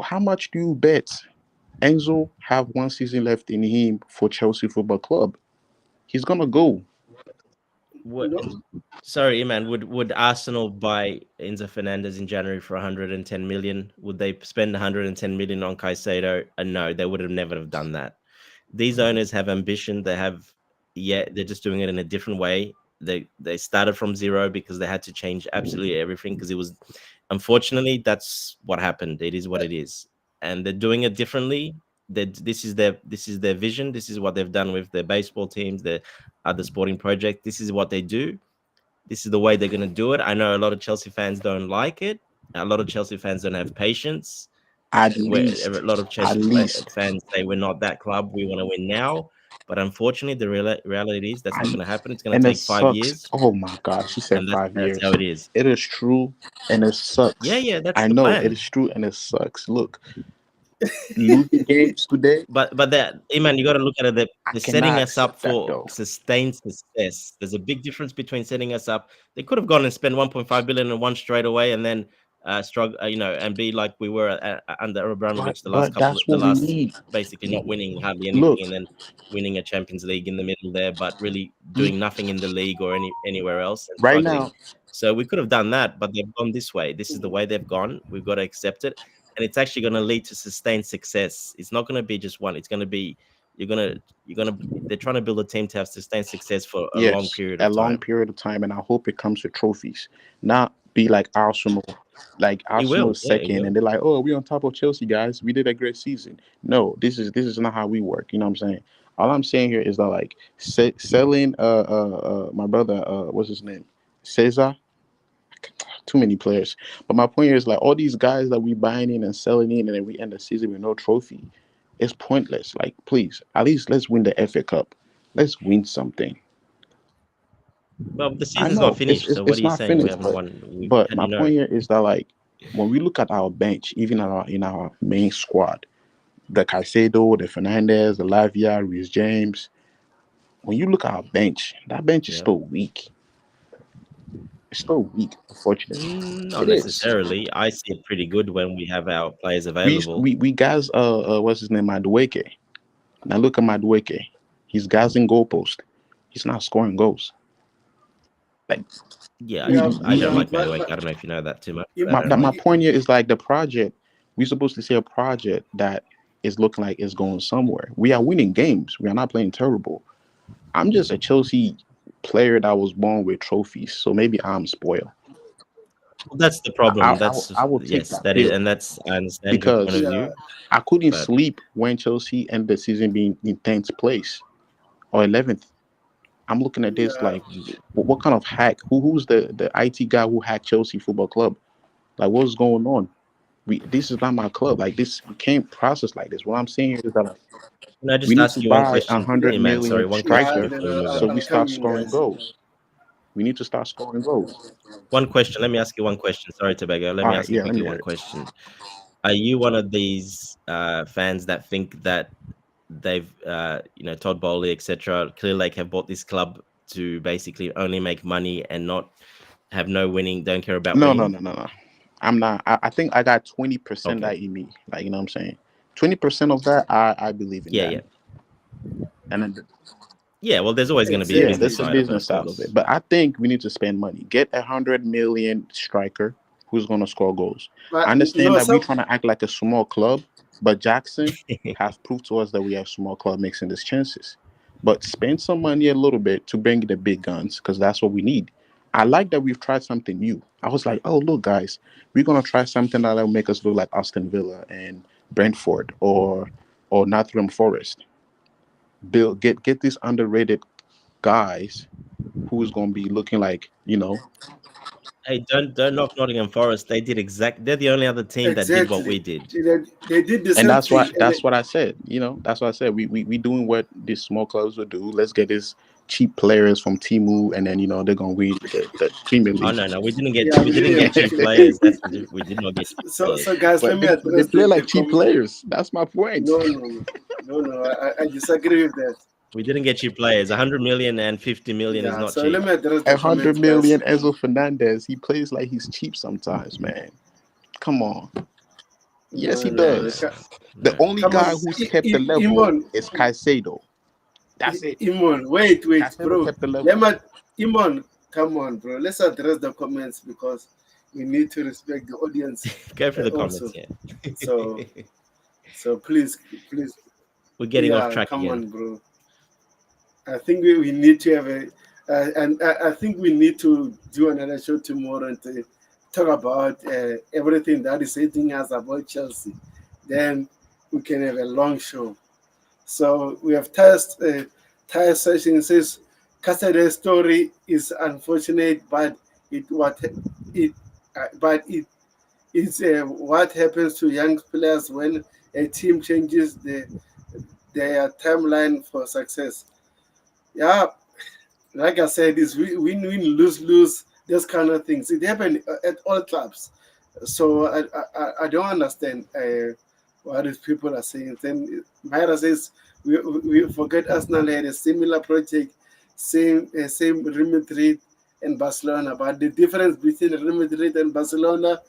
How much do you bet Enzo have one season left in him for Chelsea Football Club? He's gonna go. What? No, Sorry, man. Would Arsenal buy Enzo Fernandez in January for 110 million? Would they spend 110 million on Caicedo? No, they would have never have done that. These owners have ambition. They have, yeah, they're just doing it in a different way. They started from zero because they had to change absolutely everything because it was, unfortunately, that's what happened. It is what it is, and they're doing it differently. That this is their vision. This is what they've done with their baseball teams, their other sporting project. This is what they do. This is the way they're going to do it. I know a lot of Chelsea fans don't like it. A lot of Chelsea fans don't have patience. At Where least, a lot of at Chelsea least. fans say we're not that club. We want to win now. But unfortunately, the reality is that's not going to happen. It's going to And it take five sucks. years, Oh my God, she said and that's five that's how years. it is. It is true, and it Yeah, sucks. yeah, that's I the know it plan. is true, and it sucks. Look, losing games today, But that, Iman, you got to look at it. I They're setting cannot us up accept that for though. sustained success. There's a big difference between setting us up. They could have gone and spent 1.5 billion and won straight away, and then struggle, and be like we were under But Abramovich but that's the what we last, need. basically not winning hardly Look, anything, and then winning a Champions League in the middle there, but really doing nothing in the league or anywhere else and right struggling. now, So we could have done that, but they've gone this way. This is the way they've gone. We've got to accept it, and it's actually going to lead to sustained success. It's not going to be just one. It's going to be you're gonna they're trying to build a team to have sustained success for a long yes, period a of long time. period of time, and I hope it comes with trophies, not be like Arsenal. Like It Arsenal will, is yeah, it second, will. and they're like, "Oh, we on top of Chelsea, guys. We did a great season." No, this is not how we work. You know what I'm saying? All I'm saying here is that like selling my brother what's his name, Cesar. Too many players. But my point here is like all these guys that we buying in and selling in, and then we end the season with no trophy. It's pointless. Like, please, at least let's win the FA Cup. Let's win something. Well, the I season's not know it's finished, it's, so what it's are you not saying? We finished, haven't won. but How do my you know? point here is that like when we look at our bench, even in our main squad, the Caicedo, the Fernandez, the Lavia, Reece James, when you look at our bench, that bench is Yeah. still weak. It's still weak, unfortunately. Not It is. necessarily. I see it pretty good when we have our players We available. we guys what's his name, Madueke. Now look at Madueke. He's gassing goalpost. He's not scoring goals. Like Yeah, we Yeah, I we, don't yeah, we like Madueke. I don't know if you know that too much, but I im- don't my like him. point here is like the project. We're supposed to see a project that is looking like it's going somewhere. We are winning games. We are not playing terrible. I'm just a Chelsea player that was born with trophies, so maybe I'm spoiled. Well, that's the I problem. I, will- That's I will take yes, that that is, pill and that's I understand your point because of yeah, view, I couldn't but sleep when Chelsea ended the season being in 10th place or 11th. I'm looking at this yeah, like, what kind of hack? Who's the IT guy who hacked Chelsea Football Club? Like, what's going on? This is not my club. Like this, we can't process like this. What I'm saying is that can I we just need ask to you one buy a question, yeah, 100 Iman? Sorry, million one yeah. question striker before we Then move so on. we I'll come start in, scoring guys. goals. We need to start scoring goals. One question. Let me ask you one question. Sorry, Tobago. Let All me right, ask you yeah, let quickly me hear one it. question. Are you one of these fans that think that they've, Todd Bowley, etc., Clear Lake have bought this club to basically only make money and not have no winning, don't care about No, no, winning? no, no, no. I'm not. I think I got 20% Okay. that in me. Like, you know what I'm saying? 20% of that, I believe in Yeah, that. yeah. And then Yeah, well, there's always going to be a yeah, Exactly. business that's the side of it, business of side of it. course. But I think we need to spend money. Get 100 million striker who's gonna score goals. I But understand no, that we're some trying to act like a small club, but Jackson have proved to us that we have small club mixing these chances. But spend some money a little bit to bring the big guns because that's what we need. I like that we've tried something new. I was like, oh look, guys, we're gonna try something that'll make us look like Aston Villa and Brentford or Nottingham Forest. Build get these underrated guys who's going to be looking like, Hey, don't knock Nottingham Forest. They did exact. They're the only other team that did what exactly. we did. They did the and same that's thing, what and that's what I said. That's what I said. We doing what these small clubs would do. Let's get these cheap players from Timu, and then they're going to win the Premier Oh League. no, no, we didn't get yeah, we didn't yeah. get cheap players. We did not get cheap So players. guys, let But me they address play the like cheap comment. players. That's my point. No, no, no, no, no. I disagree with that. We didn't get cheap players. 100 million and 50 million is Yeah. not So let cheap. me address the A hundred comments, guys. million Enzo Fernandez. He plays like he's cheap sometimes, man. Come on. Yes, No, he no, No, no. does. no, The no. only Come on, guy who's kept the level Imon, is Caicedo. That's it. Imon. Wait, Caicedo bro. kept the Let level. me, Imon. Come on, bro. Let's address the comments because we need to respect the audience Go through the comments also. here. So, so please, We're getting off yeah, track come again. on, bro. I think we need to have and I think we need to do another show tomorrow and to talk about everything that is hitting us about Chelsea. Then we can have a long show. So we have test session says Casade's story is unfortunate, but it but it's what happens to young players when a team changes their timeline for success. Yeah, like I said, it's win, lose, lose, those kind of things. It happens at all clubs. So I don't understand what these people are saying. Then Myra says we forget Arsenal had a similar project, same Real Madrid and Barcelona. But the difference between Real Madrid and Barcelona,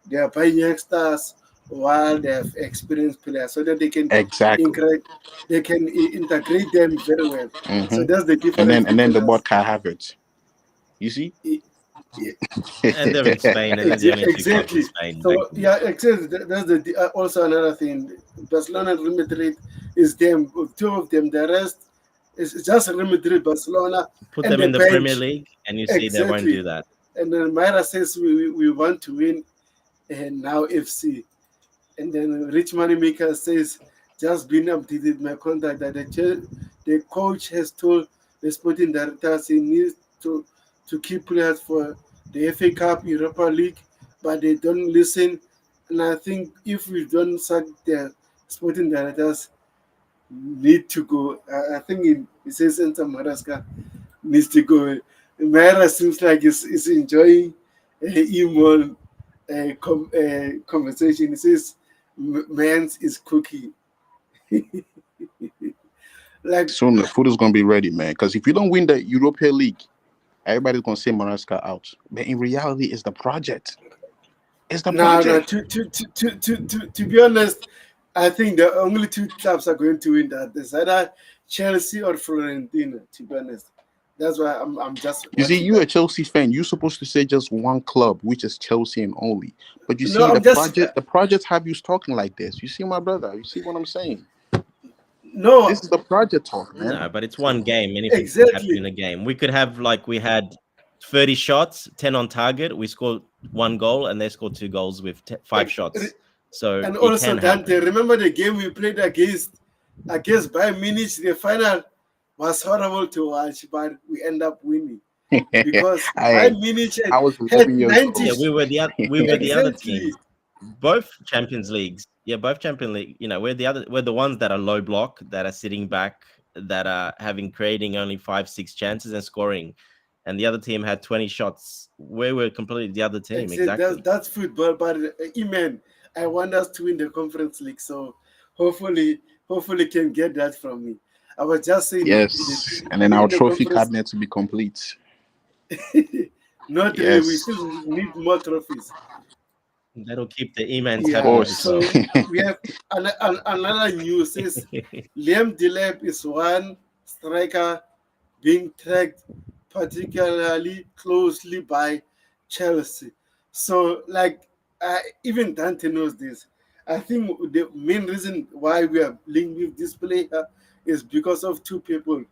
they are buying youngsters while they have experienced players, so that Exactly. integrate integrate them very well. Hmm. So that's the and difference then and then between the us. bought Kai Havertz. You see? E- e- And they're in Spain, and they're the only two clubs in Exactly. Spain back So then. yeah, exactly. That's also another thing. Barcelona and Real Madrid is them, two of them. The rest is just Real Madrid, Barcelona, Put and them the in the Premier bench. League, and you see they won't Exactly. do that. And then Myra says we want to win, and now FC. And then Rich Moneymaker says, just been updated my contact that the coach has told the sporting directors he needs to keep players for the FA Cup, Europa League, but they don't listen. And I think if we don't sack the sporting directors, need to go. I think it says Santa Madagascar needs to go. Mara seems like is enjoying email conversation. It says, Mans is cooking. Like Soon the food is gonna be ready, man. Because if you don't win the European League, everybody's gonna say Maresca out. But in reality, it's the project. It's the no, no. project. To be honest, I think the only two clubs are going to win that. There's either Chelsea or Florentina. To be honest, that's why I'm just You see, watching you a that. Chelsea fan. You're supposed to say just one club, which is Chelsea and only. But you No, see, I'm just the project have you talking like this. You see, my brother. You see what I'm saying? no, This is the project talk, man. No, but it's one game. Anything can happen in exactly. a game. We could have like we had 30 shots, 10 on target. We scored one goal, and they scored two goals with five shots. So And it also can Dante, happen. remember the game we played against Bayern Munich? The final was horrible to watch, but we end up winning because I Bayern Munich I was had 11 years 90 Yeah, old. we were the other teams. exactly. Both Champions Leagues. Yeah, both Champions League. We're the ones that are low block, that are sitting back, that are having creating only 5, 6 chances and scoring. And the other team had 20 shots. We were completely the other team, Exactly. That's exactly. that's football. But Iman, I want us to win the Conference League. So hopefully, hopefully can get that from me. I was just saying Yes, and then our in the trophy conference. cabinet to be complete. Not really. We Yes, still need more trophies. That'll keep the Emans of happy Yeah, as course. well. so we have another news is Liam Delap is one striker being tracked particularly closely by Chelsea. So, like, even Dante knows this. I think the main reason why we are linked with this player is because of two people,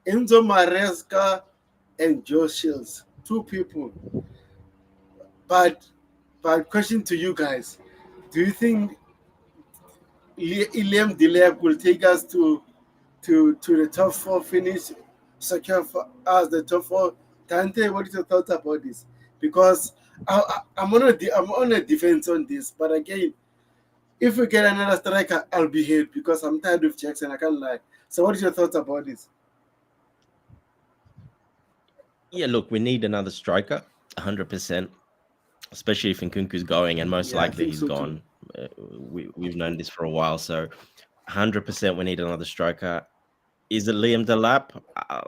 Enzo Maresca and Joe Shields. Two people. But, but question to you guys: do you think Iliam Delep will take us to the top four finish, secure for us the top four? Tante, what is your thoughts about this? Because I'm on a defense on this, but again, if we get another striker, I'll be hit because I'm tired of Jackson. I can't lie. So, what is your thoughts about this? Yeah, look, we need another striker, 100%, especially if Nkunku's going, and most Yeah, I likely think he's so too. gone. We've known this for a while, so 100% we need another striker. Is it Liam Delap?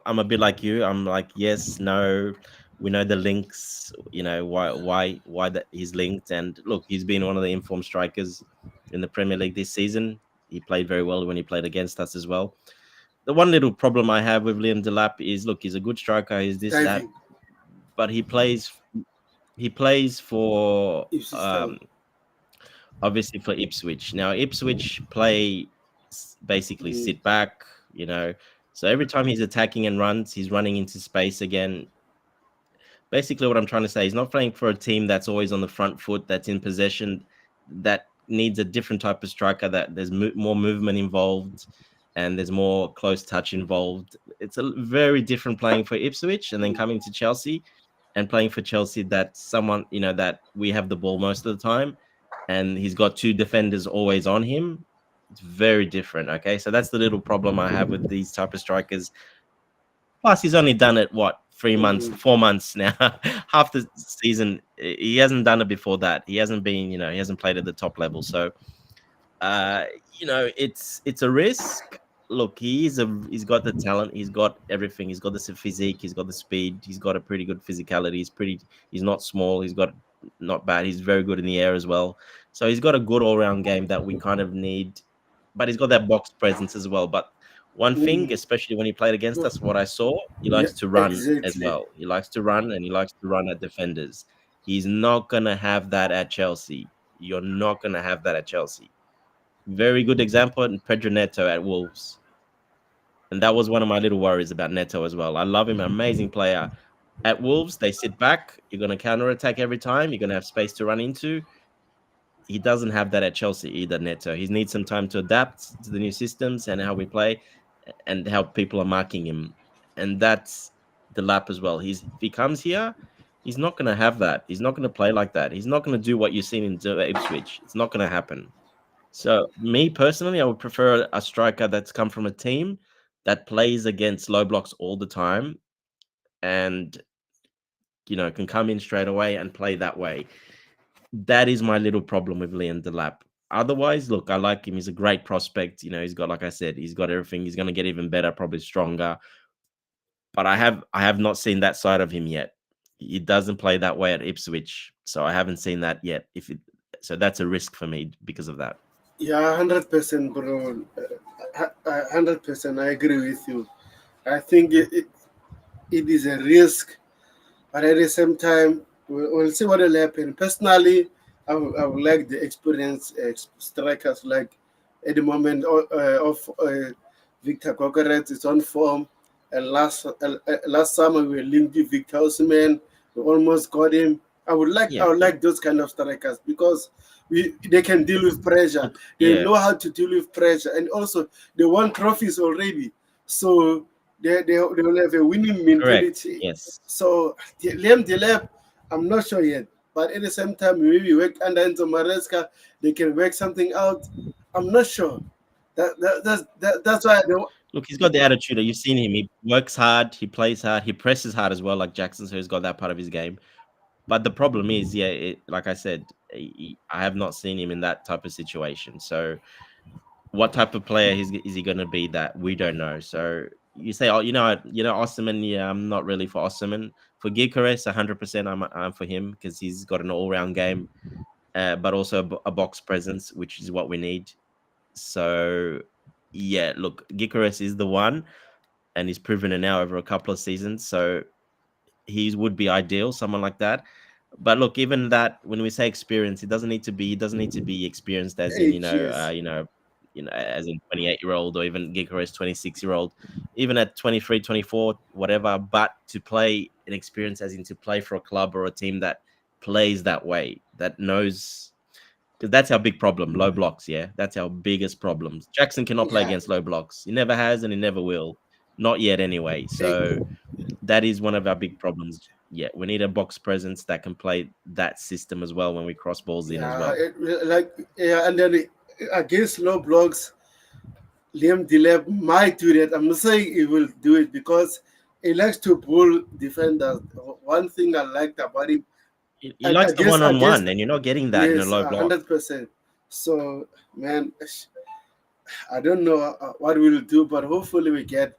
I'm a bit like you. I'm like, yes, no. We know the links. You know why that he's linked. And look, he's been one of the informed strikers in the Premier League this season. He played very well when he played against us as well. The one little problem I have with Liam Delap is, look, he's a good striker. He's this that, Diving, but he plays for Ipswich Town. obviously for Ipswich. Now Ipswich play basically Mm, sit back, so every time he's attacking and runs, he's running into space again. Basically, what I'm trying to say, he's not playing for a team that's always on the front foot, that's in possession, that needs a different type of striker, that there's more movement involved and there's more close touch involved. It's a very different playing for Ipswich and then coming to Chelsea and playing for Chelsea, that someone, that we have the ball most of the time and he's got two defenders always on him. It's very different. Okay. So that's the little problem I have with these type of strikers. Plus, he's only done it what, 3 months, mhm. 4 months now, half the season. He hasn't done it before that. He hasn't been, he hasn't played at the top level. So, uh, it's a risk. Look, he's got the talent. He's got everything. He's got the physique. He's got the speed. He's got a pretty good physicality. He's not small. He's got not bad. He's very good in the air as well. So he's got a good all round game that we kind of need. But he's got that box presence as well. But one thing, Mm, especially when he played against us, what I saw, he yeah, likes to run as exactly. well. He likes to run and he likes to run at defenders. He's not gonna have that at Chelsea. You're not gonna have that at Chelsea. Very good example, Pedro Neto at Wolves. And that was one of my little worries about Neto as well. I love him, amazing player. At Wolves, they sit back. You're going to counter attack every time. You're going to have space to run into. He doesn't have that at Chelsea either, Neto. He needs some time to adapt to the new systems and how we play and how people are marking him. And that's the lap as well. If he comes here, he's not going to have that. He's not going to play like that. He's not going to do what you've seen in Ipswich. It's not going to happen. So, me personally, I would prefer a striker that's come from a team that plays against low blocks all the time and, can come in straight away and play that way. That is my little problem with Leon Delap. Otherwise, look, I like him. He's a great prospect. He's got, like I said, he's got everything. He's going to get even better, probably stronger. But I have not seen that side of him yet. He doesn't play that way at Ipswich, so I haven't seen that yet. So that's a risk for me because of that. Yeah, 100%, bro. 100%. I agree with you. I think it is a risk, but at the same time, we'll see what will happen. Personally, I would like the experienced strikers, like at the moment of Victor Gogoret is on form. And last summer we were linked with Victor Osimhen. We almost got him. I Yeah, would yeah. like those kind of strikers because they can deal with pressure. Look, They yeah, know how to deal with pressure, and also they won trophies already. So they will have a winning correct. mentality. Yes. So Liam Delep, I'm not sure yet. But at the same time, maybe work under Enzo Maresca, they can work something out. I'm not sure. That's why I don't. Look, he's got the attitude. You've seen him. He works hard. He plays hard. He presses hard as well, like Jackson. So he's got that part of his game. But the problem is, yeah, like I said, I have not seen him in that type of situation. So what type of player is he going to be? That we don't know. So you say, oh, Osimhen. Yeah, I'm not really for Osimhen. For Gyökeres, 100%, I'm for him because he's got an all-round game, but also a box presence, which is what we need. So yeah, look, Gyökeres is the one, and he's proven it now over a couple of seasons. So he would be ideal, someone like that. But look, even that, when we say experience, it doesn't need to be. He doesn't need to be experienced as in Age, yes. as in 28-year-old or even Gigares 26-year-old, even at 23, 24, whatever. But to play an experience as in to play for a club or a team that plays that way, that knows. Because that's our big problem, low blocks. Yeah, that's our biggest problems. Jackson cannot play Yeah. against low blocks. He never has, and he never will. Not yet, anyway. Eh, So that is one of our big problems. Yeah, we need a box presence that can play that system as well when we cross balls in as yeah. well. Like, yeah, and then against low blocks, Liam Delep might do that. I'm not saying he will do it because he likes to bull defenders. One thing I liked about him He likes the against one-on-one, and you're not getting that in a yes, low block. 100%. So man, I don't know what we'll do, but hopefully we get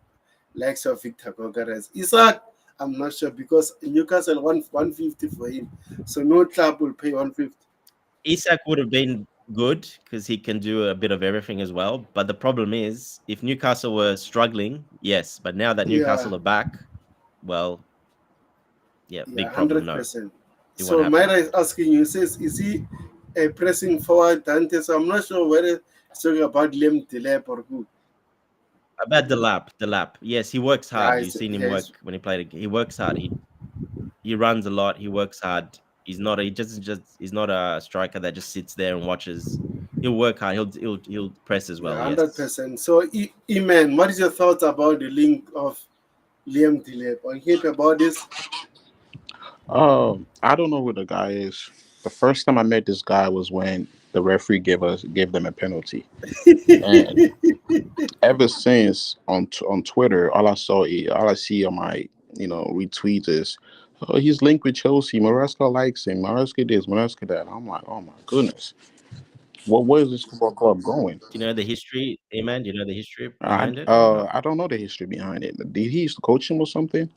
likes of Victor Gogares. Isaac, I'm not sure because Newcastle want 150 for him, so no club will pay 150. Isak would have been good because he can do a bit of everything as well. But the problem is, if Newcastle were struggling, yes. But now that Yeah, Newcastle are back, well, yeah, yeah, big problem. hundred No, percent. it won't So happen. Myra is asking you, says, is he a pressing forward Dante? So I'm not sure whether it's talking about Liam Delep or who. About the lap. Yes, he works Yeah, hard. You've seen him yes, work when he played. He works hard. He runs a lot. He works hard. He's not a striker that just sits there and watches. He'll work hard. He'll press as yeah, well. hundred Yes. percent. So, Iman, what is your thoughts about the link of Liam Delep? Or hear about this? I don't know who the guy is. The first time I met this guy was when the referee gave them a penalty, and ever since on Twitter, all I see on my retweets is, oh, he's linked with Chelsea. Maresca likes him. Maresca this, Maresca that. I'm like, oh my goodness, where is this football club going? Do you know the history, Amen? Do you know the history behind it or not? I don't know the history behind it. Did he used to coach him or something?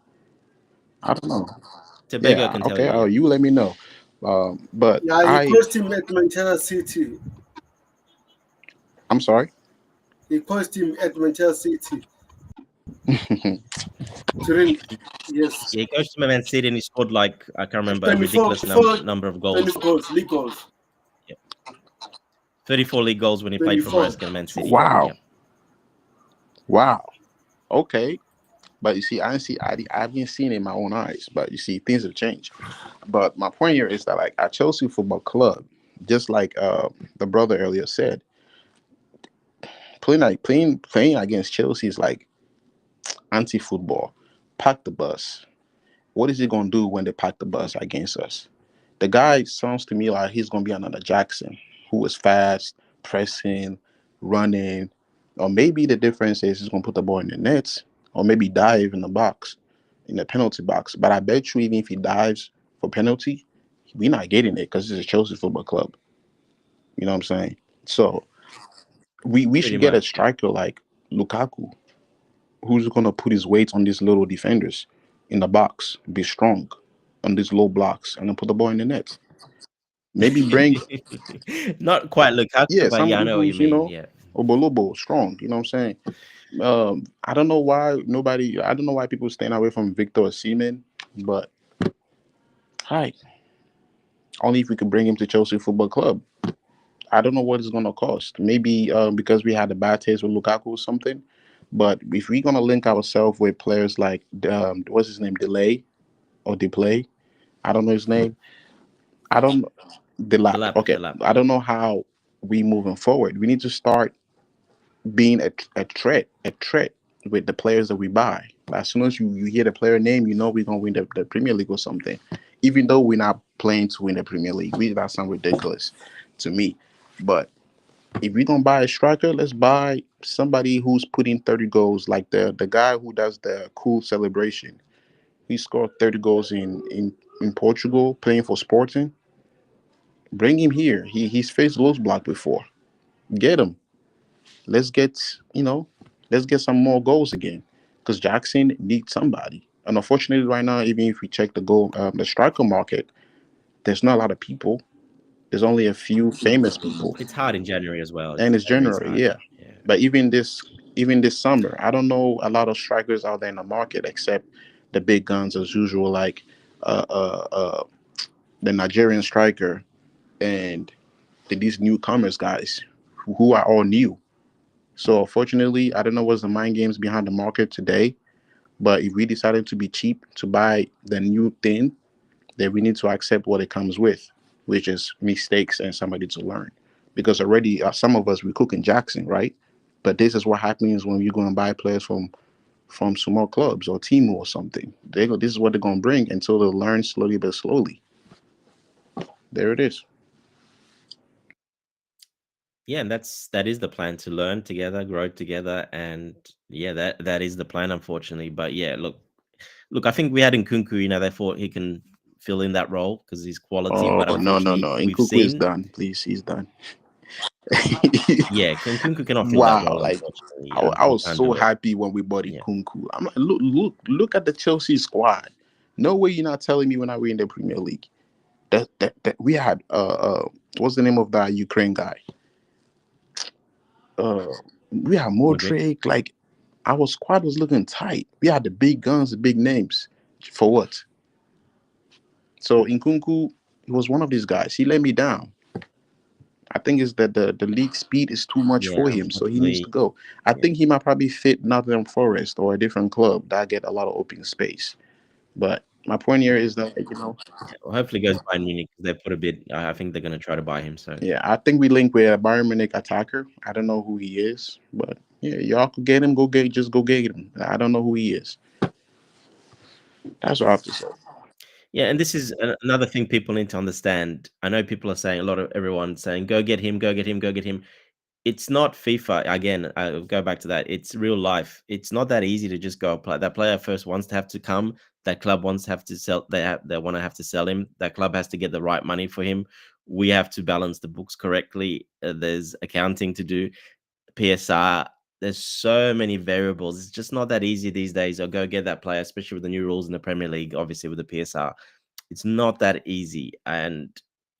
I don't know. Tebego Yeah, can tell okay. you. Oh, Yeah. you let me know. But Yeah, he coached him at Manchester City. I'm sorry. He coached him at Manchester City during, yes, Yeah, he goes to Man City and he scored like I can't remember a 24, ridiculous number of goals. 24 goals, league goals, Yeah. 34 league goals when he played for 24. Maresca and Man City. Wow, Yeah. wow. Okay, but you see, I haven't seen it in my own eyes. But you see, things have changed. But my point here is that, like, at Chelsea Football Club, just like the brother earlier said, playing against Chelsea is like anti-football. Pack the bus. What is he gonna do when they pack the bus against us? The guy sounds to me like he's gonna be another Jackson, who is fast, pressing, running, or maybe the difference is he's gonna put the ball in the nets, or maybe dive in the box, in the penalty box. But I bet you, even if he dives for penalty, we're not getting it because it's a Chelsea Football Club. You know what I'm saying? So we Pretty should get a much. striker like Lukaku, who's gonna put his weight on these little defenders in the box, be strong on these low blocks, and then put the ball in the net. Maybe bring Not quite Lukaku, yeah, but yeah, I somebody know what you who's mean. Yeah. Obolobo, strong. You know what I'm saying? I don't know why nobody. I don't know why people staying away from Victor Osimhen, but hi, only if we could bring him to Chelsea Football Club. I don't know what it's gonna cost. Maybe because we had a bad taste with Lukaku or something. But if we're gonna link ourselves with players like what's his name, Delay or Deplay, I don't know his name. I don't The Delap. lap, Okay, the lap. I don't know how we moving forward. We need to start being a threat with the players that we buy. As soon as you hear the player name, you know we're gonna win the Premier League or something. Even though we're not playing to win the Premier League, that sounds ridiculous to me. But if we're gonna buy a striker, let's buy somebody who's putting 30 goals, like the guy who does the cool celebration. He scored 30 goals in Portugal playing for Sporting. Bring him here. He's faced Wolves block before. Get him. Let's get let's get some more goals again. Because Jackson needs somebody. And unfortunately, right now, even if we check the striker market, there's not a lot of people. There's only a few famous people, It's hard in January as well. and It's it's January is January, hard. yeah. Yeah. But even this summer, I don't know a lot of strikers out there in the market except the big guns as usual, like uh, uh, uh, the Nigerian striker and these newcomers guys who are all new. So unfortunately, I don't know what's the mind games behind the market today. But if we decided to be cheap to buy the new thing, then we need to accept what it comes with, which is mistakes and somebody to learn. Because already some of us we cooking Jackson, right? But this is what happens when you go and buy players from small clubs or Timu or something. They go. This is what they're gonna bring until they learn slowly but slowly. There it is. Yeah, and that is the plan, to learn together, grow together, and yeah, that is the plan, unfortunately. But yeah, look, I think we had Nkunku, therefore he can fill in that role because he's quality. Oh But no no unfortunately, no! we've Nkuku is seen, done. Please, he's done. yeah, Nkunku cannot fill that Wow, role. like Unfortunately, I he was can't so do it. happy when we bought Yeah, Nkunku. I'm like, look at the Chelsea squad. No way you're not telling me when I were in the Premier League. That we had what's the name of that Ukraine guy? Uh we had Mudrik. Modric, like our squad was looking tight. We had the big guns, the big names. For what? So Nkunku, he was one of these guys. He let me down. I think it's that the league speed is too much Yeah, for him, so he needs to unfortunately, go. I yeah. think he might probably fit Nottingham Forest or a different club that get a lot of open space. But my point here is that Well, hopefully, he goes Bayern Munich because they put a bid. I think they're going to try to buy him. So yeah, I think we link with a Bayern Munich attacker. I don't know who he is, but yeah, y'all could get him. Just go get him. I don't know who he is. That's what I have to say. yeah, and this is another thing people need to understand. I know people are saying, a lot of everyone saying, "Go get him, go get him, go get him." It's not FIFA. Again, I'll go back to that. It's real life. It's not that easy to just go apply. That player first wants to have to come. That club wants to have to sell. They want to have to sell him. That club has to get the right money for him. We have to balance the books correctly. There's accounting to do. PSR. There's so many variables. It's just not that easy these days. Or go get that player, especially with the new rules in the Premier League. Obviously, with the PSR, it's not that easy. And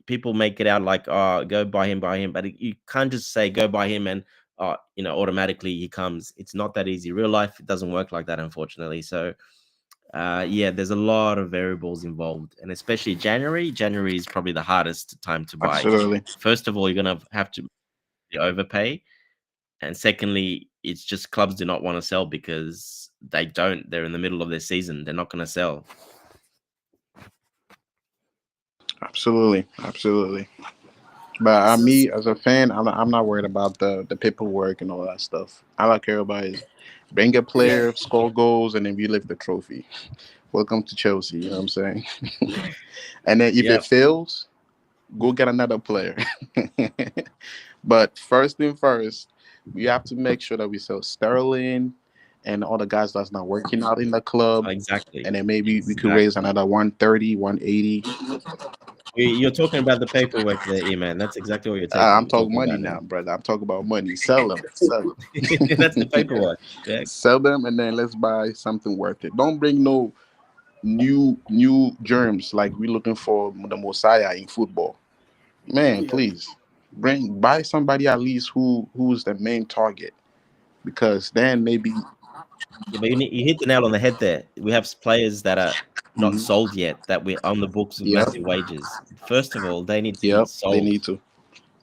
people make it out like, oh, go buy him. But you can't just say go buy him and automatically he comes. It's not that easy. Real life, it doesn't work like that, unfortunately. So yeah, there's a lot of variables involved, and especially January. January is probably the hardest time to buy. Absolutely, First of all, you're gonna have to overpay, and secondly, it's just clubs do not want to sell because they don't. They're in the middle of their season. They're not going to sell. absolutely. But me as a fan, I'm not worried about the paperwork and all that stuff. All I care about is bring a player, score goals, and then we lift the trophy. Welcome to Chelsea. You know what I'm saying? And then if Yeah, it fails, go get another player. But first thing first, we have to make sure that we sell Sterling and all the guys that's not working out in the club. exactly. And then maybe we could raise Exactly. another 130, 180. You're talking about the paperwork there, E-man. That's exactly what you're I'm talking talking money about now, now. brother. I'm talking about money. Sell them, sell them, That's the paperwork. Yeah, sell them, and then let's buy something worth it. Don't bring no new germs like we're looking for the Messiah in football. Man, Yeah, please buy somebody at least who's the main target, because then maybe. yeah, but you hit the nail on the head there. We have players that are not Mhm. sold yet that we're on the books with Yep, massive wages. First of all, they need to be yep. They sold. need to.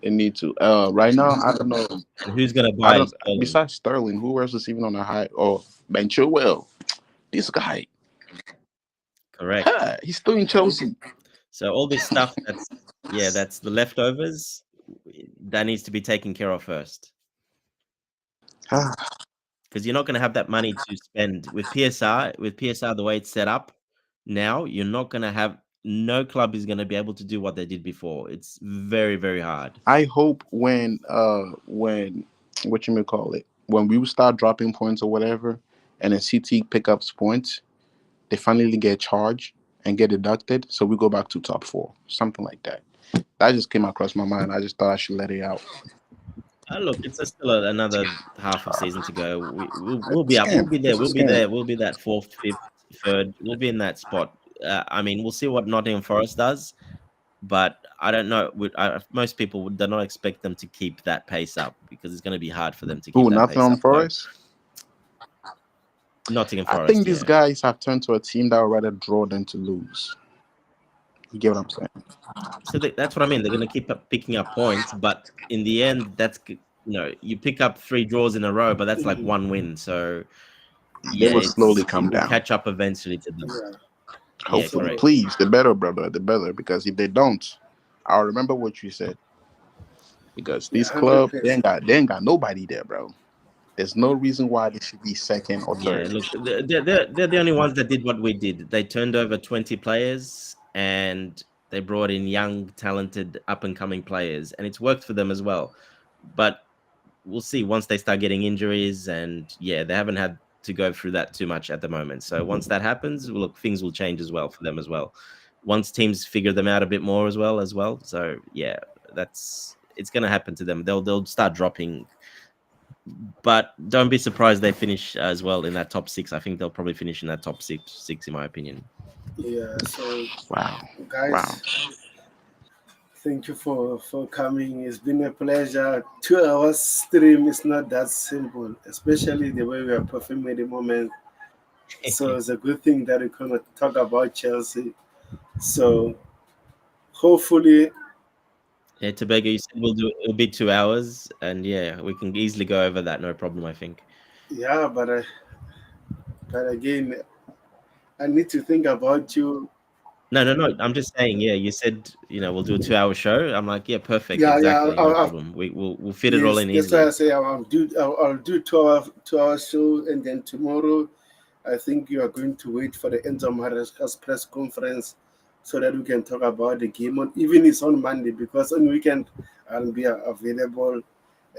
They need to. Right now, I don't know. And who's going to I buy don't. Sterling? Besides Sterling, who else is even on a high? Oh, Ben Chilwell. This guy, Correct. huh, he's still in Chelsea. So all this stuff that's the leftovers that needs to be taken care of first. Because you're not going to have that money to spend with PSR. With PSR, the way it's set up now, you're not going to have. No club is going to be able to do what they did before. It's very, very hard. I hope when what you may call it, when we start dropping points or whatever, and then CT pick up points, they finally get charged and get deducted, so we go back to top four, something like that. That just came across my mind. I just thought I should let it out. Look, it's still another half of season to go. We'll It's be a up. We'll scam. be there. It's a We'll be scam. there. We'll be that fourth, fifth, third. We'll be in that spot. I mean, we'll see what Nottingham Forest does, but I don't know. Most people do not expect them to keep that pace up because it's going to be hard for them to keep Who? that Nothing pace on up. So Forest. Nottingham I think Forest, these yeah. guys have turned to a team that would rather draw than to lose. You get what I'm saying? So that's what I mean. They're going to keep picking up points, but in the end, you pick up 3 draws in a row, but that's like mhm, 1 win. So They yeah, will slowly it come will down. catch up eventually to them. yeah. Yeah, Hopefully, So correct. please, the better, brother, the better. Because if they don't, I'll remember what you said. Because yeah, this hundred club, percent. they ain't got nobody there, bro. There's no reason why they should be second or Yeah, third. look, they're the only ones that did what we did. They turned over 20 players and they brought in young, talented, up and coming players, and it's worked for them as well. But we'll see once they start getting injuries, and yeah, they haven't had to go through that too much at the moment. So once that happens, look, things will change as well for them as well. Once teams figure them out a bit more as well. So yeah, it's going to happen to them. They'll start dropping, but don't be surprised they finish as well in that top 6. I think they'll probably finish in that top six in my opinion. Yeah. So Wow, wow. guys, thank you for coming. It's been a pleasure. 2 hours stream is not that simple, especially the way we are performing at the moment. So it's a good thing that we can talk about Chelsea. So hopefully, Yeah, Tobago, you said it'll be 2 hours, and yeah, we can easily go over that, no problem. I think. yeah. But again, I need to think about you. No. I'm just saying. Yeah, you said we'll do a 2 hour show. I'm like, yeah, perfect, Yeah, yeah. exactly, no problem. We'll fit it all Yes, in that's why I easily. say I'll do 2 hour show, and then tomorrow, I think you are going to wait for the Enzo Maresca's press conference so that we can talk about the game on, even it's on Monday, because on weekend I'll be available,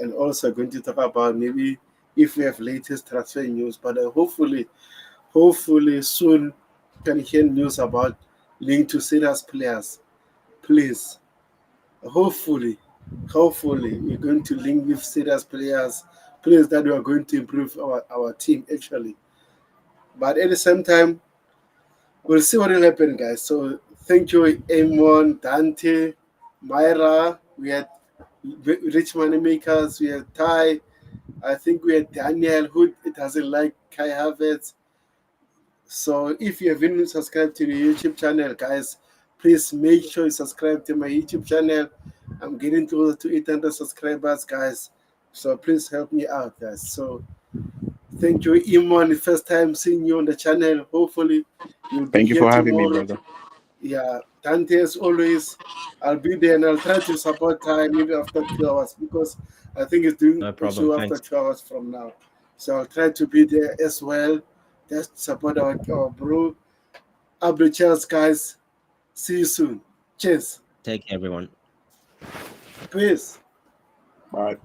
and also going to talk about maybe if we have latest transfer news. But hopefully soon can hear news about link to serious players. Please, hopefully, hopefully we're going to link with serious players that we are going to improve our team actually. But at the same time, we'll see what will happen, guys. So thank you, Amon, Dante, Myra. We had rich money makers. We had Ty. I think we had Daniel, who doesn't like Kai Havertz. So if you haven't subscribed to the YouTube channel, guys, please make sure you subscribe to my YouTube channel. I'm getting closer to 800 subscribers, guys. So please help me out, guys. So thank you, Imon. First time seeing you on the channel. Hopefully you'll be Thank you here for having me, tomorrow. brother. Yeah, Dante, as always, I'll be there and I'll try to support time maybe after 2 hours because I think it's doing No a problem. show after Thanks. 2 hours from now. So I'll try to be there as well. Just support our bro. Abdul Charles, guys. See you soon. Cheers. Take care, everyone. Peace. Bye.